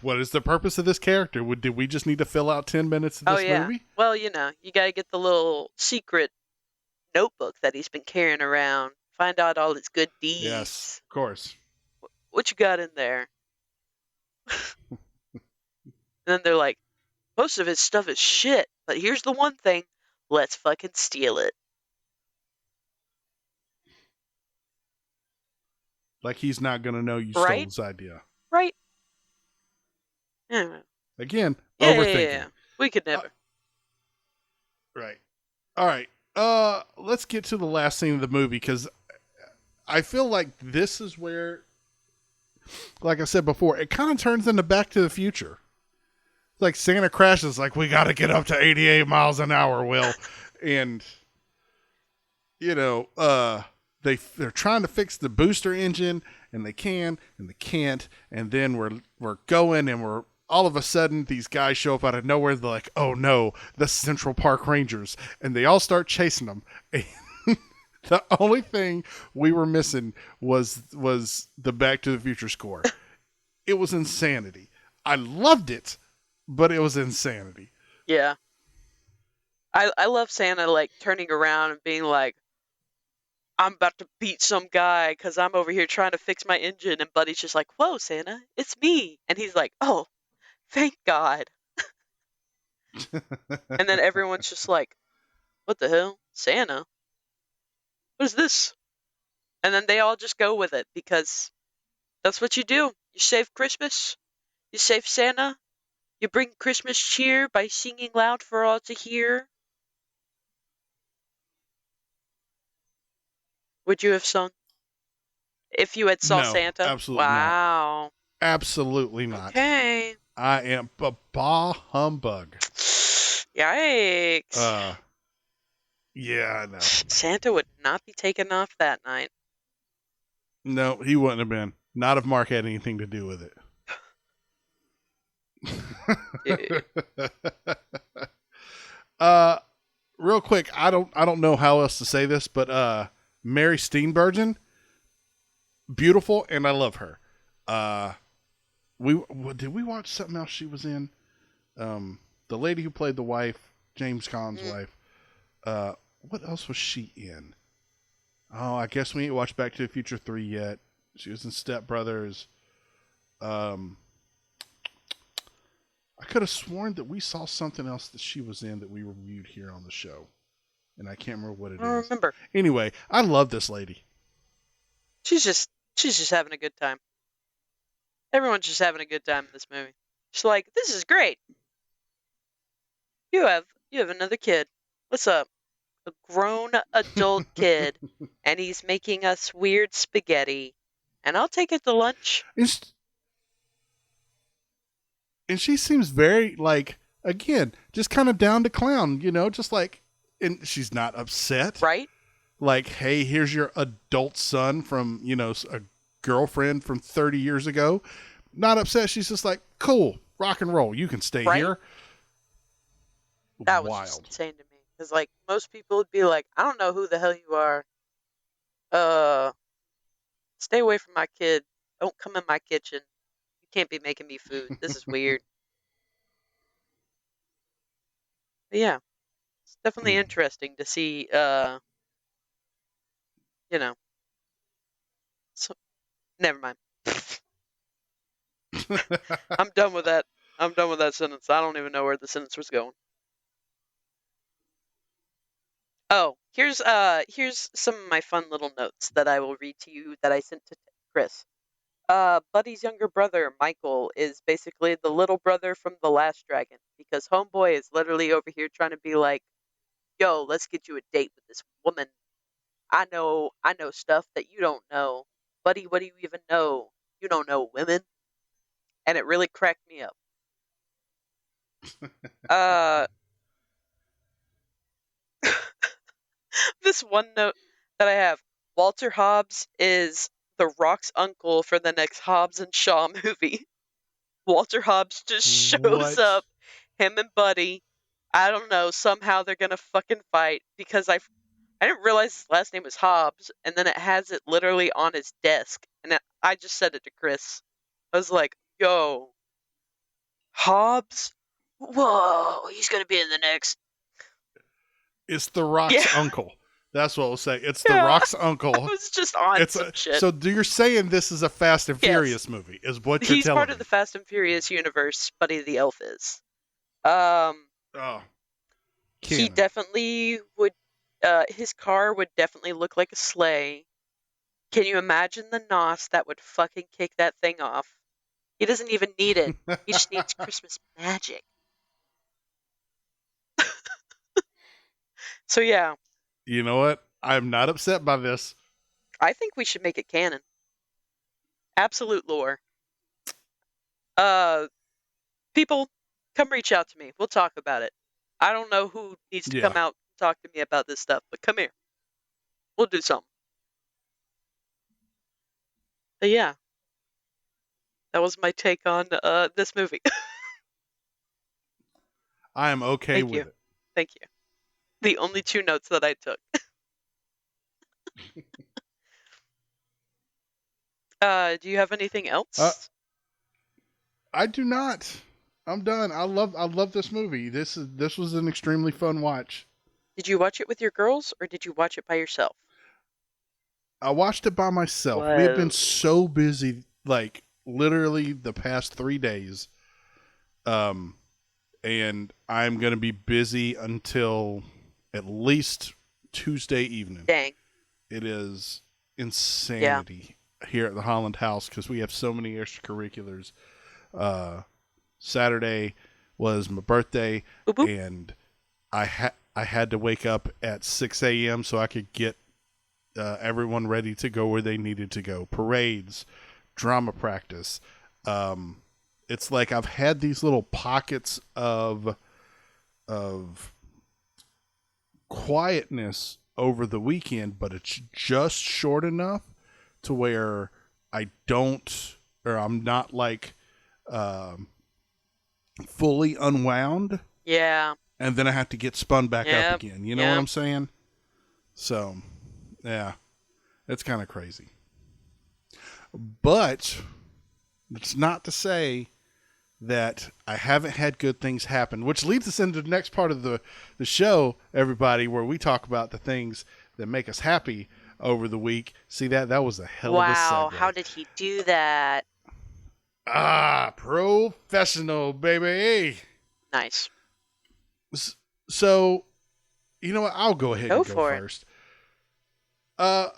what is the purpose of this character? Did we just need to fill out 10 minutes of Oh this yeah. movie? Well, you gotta get the little secret notebook that he's been carrying around. Find out all his good Yes, deeds. of course. What you got in there? And then they're like, most of his stuff is shit, but here's the one thing. Let's fucking steal it. Like he's not gonna know you stole Right? his idea. Right? Yeah. Again, Yeah, yeah, yeah, overthinking. yeah. We could Uh, never. right. All right. Let's get to the last scene of the movie because I feel like this is where, like I said before, it kind of turns into Back to the Future. Like Santa crashes, like we got to get up to 88 miles an hour, Will, and you know, they're trying to fix the booster engine, and they can, and they can't, and then we're going, and we're all of a sudden these guys show up out of nowhere. They're like, oh no, the Central Park Rangers, and they all start chasing them. The only thing we were missing was the Back to the Future score. It was insanity. I loved it, but it was insanity. Yeah. I love Santa like turning around and being like, I'm about to beat some guy because I'm over here trying to fix my engine. And Buddy's just like, whoa, Santa, it's me. And he's like, oh, thank God. And then everyone's just like, what the hell? Santa? What is this? And then they all just go with it because that's what you do. You save Christmas, you save Santa, you bring Christmas cheer by singing loud for all to hear. Would you have sung if you had saw No, Santa? absolutely not. Wow. Absolutely not. Okay. I am a bah humbug. Yikes. Uh, yeah, no, Santa would not be taken off that night. no, he wouldn't have been. Not if Mark had anything to do with Dude. it. uh, real quick, I don't know how else to say this, but Mary Steenburgen, beautiful, and I love her. Uh, did we watch something else she was in? The lady who played the wife, James Caan's Mm, wife. What else was she in? Oh, I guess we ain't watched Back to the Future 3 yet. She was in Step Brothers. Um, I could have sworn that we saw something else that she was in that we reviewed here on the show, and I can't remember what it I don't is. remember. Anyway, I love this lady. She's just having a good time. Everyone's just having a good time in this movie. She's like, this is great. You have another kid. What's up? A grown adult kid, and he's making us weird spaghetti. And I'll take it to lunch, And, and she seems very, like, again, just kind of down to clown, just like, and she's not upset. right? Like, hey, here's your adult son from, a girlfriend from 30 years ago. Not upset. She's just like, cool, rock and roll. You can stay Right? here. That was just Wild. insane to me. Because, like, most people would be like, I don't know who the hell you are. Uh, Stay away from my kid. Don't come in my kitchen. You can't be making me food. This is weird. But yeah, it's definitely interesting to see, you know, so, never mind. I'm done with that. I'm done with that sentence. I don't even know where the sentence was going. Oh, here's some of my fun little notes that I will read to you that I sent to Chris. Buddy's younger brother, Michael, is basically the little brother from The Last Dragon because Homeboy is literally over here trying to be like, "Yo, let's get you a date with this woman. I know stuff that you don't know. Buddy, what do you even know? You don't know women." And it really cracked me up. Uh, this one note that I have, Walter Hobbs is The Rock's uncle for the next Hobbs and Shaw movie. Walter Hobbs just shows What? up, him and Buddy. I don't know, somehow they're gonna fucking fight because I didn't realize his last name was Hobbs, and then it has it literally on his desk, and I just said it to Chris. I was like, "Yo, Hobbs? Whoa, he's gonna be in the next." It's The Yeah, Rock's uncle. That's what we'll say. It's The yeah. Rock's I uncle. was just on It's some a shit. so you're saying this is a Fast and Yes, Furious movie, is what you're he's part telling of the me. Fast and Furious universe. Buddy the Elf is. Um, Oh, he canon. definitely would. His car would definitely look like a sleigh. Can you imagine the nos that would fucking kick that thing off? He doesn't even need it. He just needs Christmas magic. So yeah, You know what? I'm not upset by this. I think we should make it canon. Absolute lore. Uh, people, come reach out to me. We'll talk about it. I don't know who needs to Yeah. come out and talk to me about this stuff, but come here. We'll do something. But yeah, that was my take on this movie. I am okay Thank you. with it. Thank you. The only two notes that I took. Do you have anything Uh, else? I do not. I'm done. I love this movie. This was an extremely fun watch. Did you watch it with your girls or did you watch it by yourself? I watched it by myself. We have been Whoa. so busy, like literally the past 3 days. Um, and I'm gonna be busy until at least Tuesday evening. Dang. It is Yeah. insanity here at the Holland House because we have so many extracurriculars. Uh, Saturday was my birthday, Boop boop. and I had to wake up at 6 a.m. so I could get everyone ready to go where they needed to go. Parades, drama practice. Um, it's like I've had these little pockets of quietness over the weekend, but it's just short enough to where I don't, or I'm not like um, fully unwound, Yeah. and then I have to get spun back up Yep. again. You know what Yep. I'm saying? So, yeah, it's kind of crazy. But it's not to say that I haven't had good things happen, which leads us into the next part of the show, everybody, where we talk about the things that make us happy over the week. See that was a hell of a Wow. How segue. did he do that? Ah, professional, baby. Nice. So, you know what? I'll go ahead Go and go for it. first. Uh,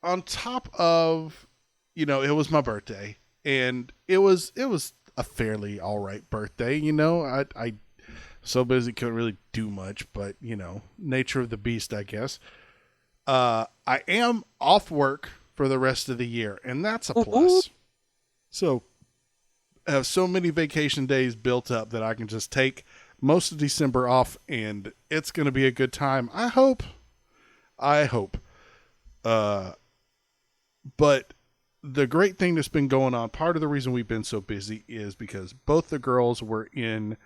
on top of, it was my birthday, and it was a fairly all right birthday. I so busy couldn't really do much, but nature of the beast, I guess. I am off work for the rest of the year, and that's a Whoop whoop. plus. So I have so many vacation days built up that I can just take most of December off, and it's going to be a good time. I hope. I hope. Uh, but the great thing that's been going on, part of the reason we've been so busy is because both the girls were in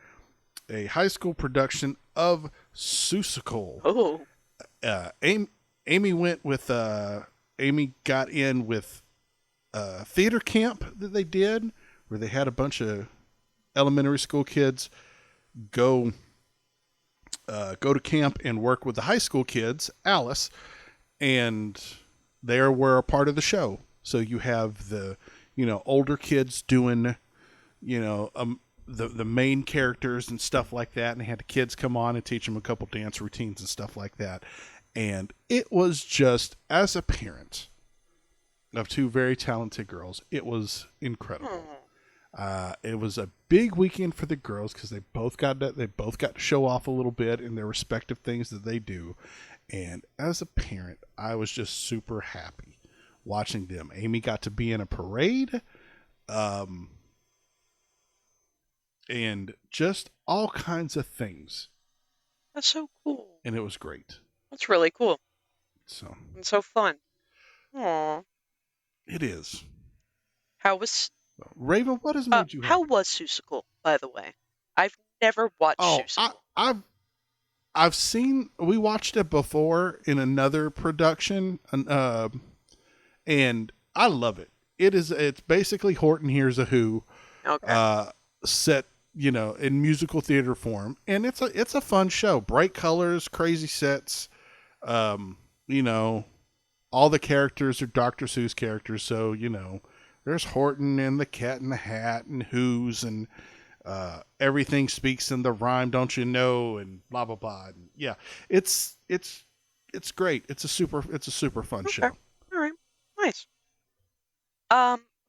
a high school production of Seussical. Oh. Amy went with Amy got in with theater camp that they did, where they had a bunch of elementary school kids go go to camp and work with the high school kids, Alice, and they were a part of the show. So you have the older kids doing the main characters and stuff like that, and they had the kids come on and teach them a couple dance routines and stuff like that. And it was just, as a parent of two very talented girls, it was incredible. Hmm. It was a big weekend for the girls because they both got to show off a little bit in their respective things that they do. And as a parent, I was just super happy watching them. Amy got to be in a parade, um, and just all kinds of things, That's so cool. and it was great. That's really cool So and so fun. Aw. It is. How was Raven, what has made you how happy? was Seussical, by the way? I've never watched Oh, Seussical. I've seen. We watched it before in another production, and I love it. It is. It's basically Horton Hears a Who, Okay. uh, set in musical theater form, and it's a fun show. Bright colors, crazy sets. Um, you know, all the characters are Dr. Seuss characters, so there's Horton and the Cat in the Hat and Who's and everything speaks in the rhyme, don't you know, and blah blah blah. And yeah, it's great. It's a super fun Okay. show. All right. Nice.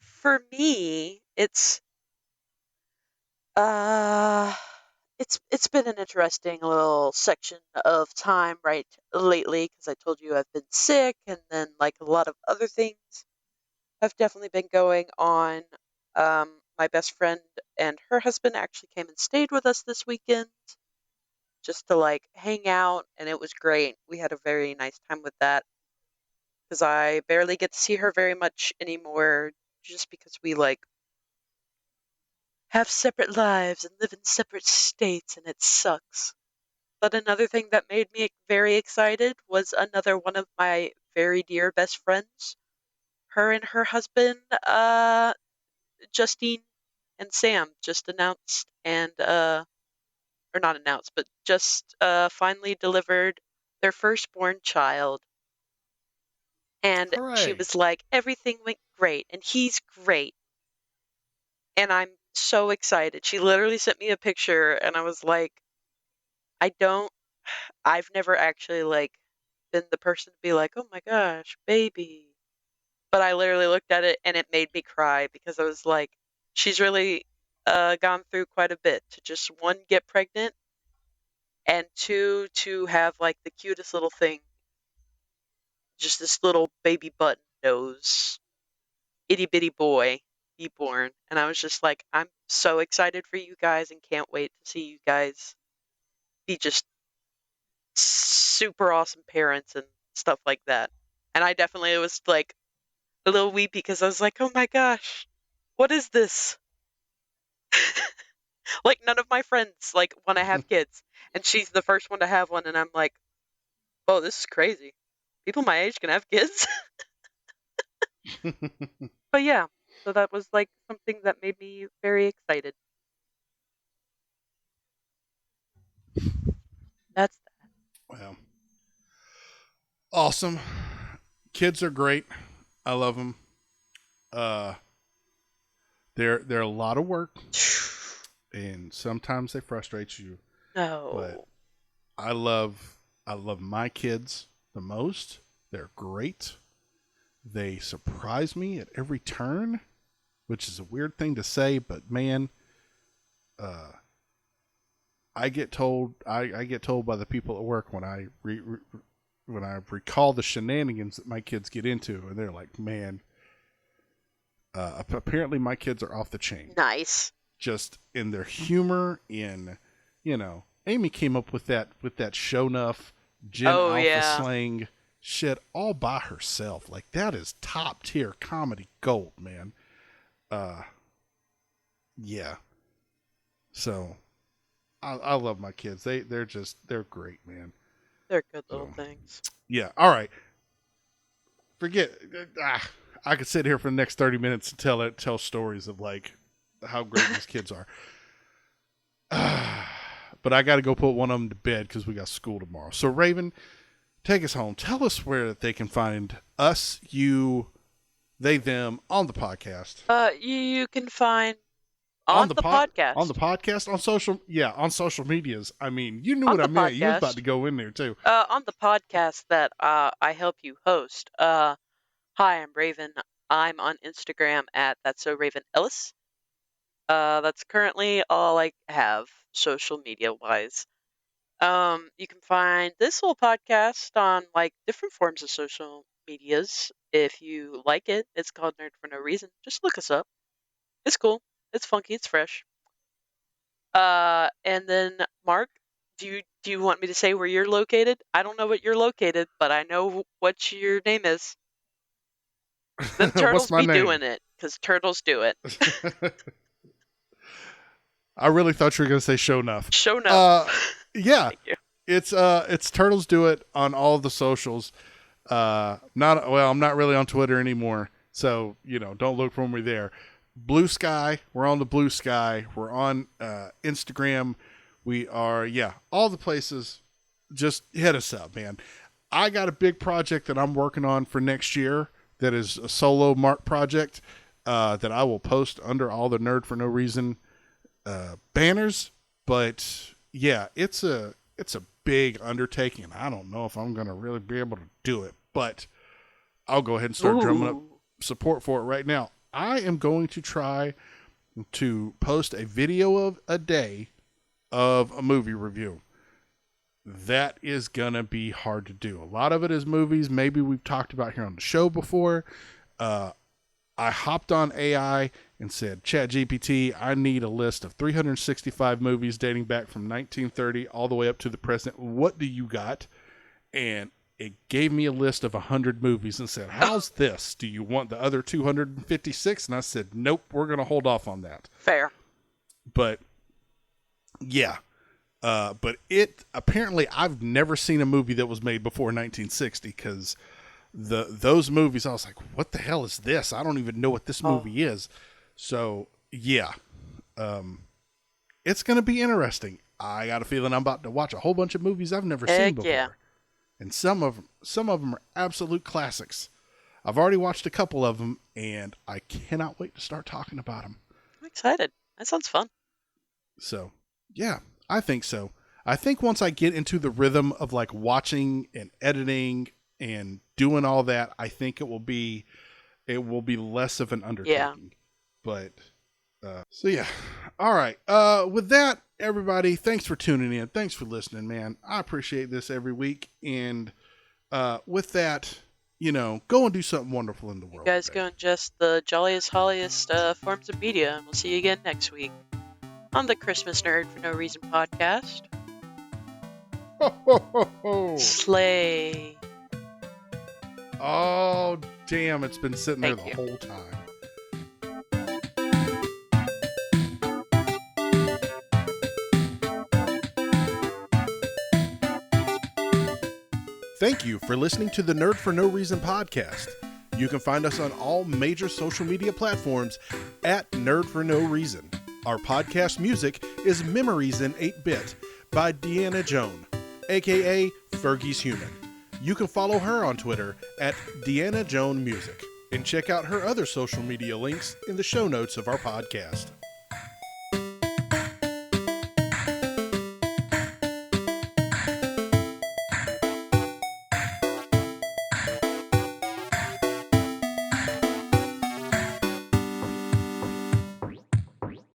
For me, uh it's been an interesting little section of time right lately because I told you I've been sick and then like a lot of other things have definitely been going on. My best friend and her husband actually came and stayed with us this weekend just to like hang out, and it was great. We had a very nice time with that because I barely get to see her very much anymore just because we like have separate lives and live in separate states, and it sucks. But another thing that made me very excited was another one of my very dear best friends. Her and her husband, Justine and Sam, just announced and or not announced, but just finally delivered their firstborn child. And she Hooray! was like, everything went great, and he's great, and I'm so excited. She literally sent me a picture, and I was like, I don't, I've never actually like been the person to be like, oh my gosh, baby. But I literally looked at it and it made me cry because I was like, she's really gone through quite a bit to just one, get pregnant, and two, to have like the cutest little thing, just this little baby button nose, itty bitty boy be born. And I was just like, I'm so excited for you guys and can't wait to see you guys be just super awesome parents and stuff like that. And I definitely was like a little weepy because I was like, oh my gosh, what is this? Like none of my friends like want to have kids, and she's the first one to have one, and I'm like, oh, this is crazy. People my age can have kids. But yeah, so that was like something that made me very excited. That's Well, awesome. Kids are great. I love them. Uh, they're a lot of work, that. and sometimes they frustrate you. But No. I love my kids the most. They're great. They surprise me at every turn, which is a weird thing to say, but man, uh, I get told by the people at work when when I recall the shenanigans that my kids get into, and they're like, man, apparently my kids are off the chain, Nice. just in their humor. Amy came up with that show enough Gen Oh Alpha yeah. slang shit all by herself. Like that is top tier comedy gold, man. Uh, yeah. So I love my kids. They're great, man. They're good little So things. yeah. All right. Forget. I could sit here for the next 30 minutes and tell stories of like how great these kids are. But I got to go put one of them to bed because we got school tomorrow. So Raven, take us home. Tell us where they can find us, you, they, them on the podcast. You can find On on the the pot on the podcast. podcast on social medias. I mean, you knew On what I the meant. You was about podcast. to go in there too. On the podcast that I help you host. Hi, I'm Raven. I'm on Instagram at That's So Raven Ellis. That's currently all I have social media wise. You can find this whole podcast on like different forms of social medias. If you like it, it's called Nerd for No Reason. Just look us up. It's cool. It's funky. It's fresh. And then Mark, do you want me to say where you're located? I don't know what you're located, but I know what your name is. Then What's turtles my be name? doing it, 'cause turtles do it. I really thought you were gonna say show enough. Show enough. Yeah, Thank you. it's Turtles Do It on all the socials. Not well, I'm not really on Twitter anymore, so don't look for me there. Blue Sky, we're on the Blue Sky. We're on Instagram. We are, yeah, all the places. Just hit us up, man. I got a big project that I'm working on for next year that is a solo Mark project that I will post under all the Nerd for No Reason banners. But yeah, it's a big undertaking. I don't know if I'm gonna really be able to do it, but I'll go ahead and start drumming up Ooh. support for it right now. I am going to try to post a video of a day of a movie review. That is going to be hard to do. A lot of it is movies maybe we've talked about here on the show before. Uh, I hopped on AI and said, ChatGPT, I need a list of 365 movies dating back from 1930 all the way up to the present. What do you got? And it gave me a list of 100 movies and said, how's this? Do you want the other 256? And I said, nope, we're going to hold off on that. Fair. But yeah. But it apparently I've never seen a movie that was made before 1960 because those movies I was like, what the hell is this? I don't even know what this movie is. So yeah, it's gonna be interesting. I got a feeling I'm about to watch a whole bunch of movies I've never seen before, Yeah. and some of them are absolute classics. I've already watched a couple of them, and I cannot wait to start talking about them. I'm excited. That sounds fun. So yeah, I think so. I think once I get into the rhythm of like watching and editing and doing all that, I think it will be less of an undertaking. Yeah. But so yeah. All right. With that, everybody, thanks for tuning in. Thanks for listening, man. I appreciate this every week. And with that, go and do something wonderful in the world. You guys today. go ingest the jolliest, holliest forms of media, and we'll see you again next week on the Christmas Nerd for No Reason podcast. Ho, ho, ho, ho. Slay. Oh, damn. It's been sitting there Thank the you. whole time. Thank you for listening to the Nerd for No Reason podcast. You can find us on all major social media platforms at Nerd for No Reason. Our podcast music is Memories in 8-Bit by Deanna Joan, aka Fergie's Human. You can follow her on Twitter at Deanna Joan Music and check out her other social media links in the show notes of our podcast.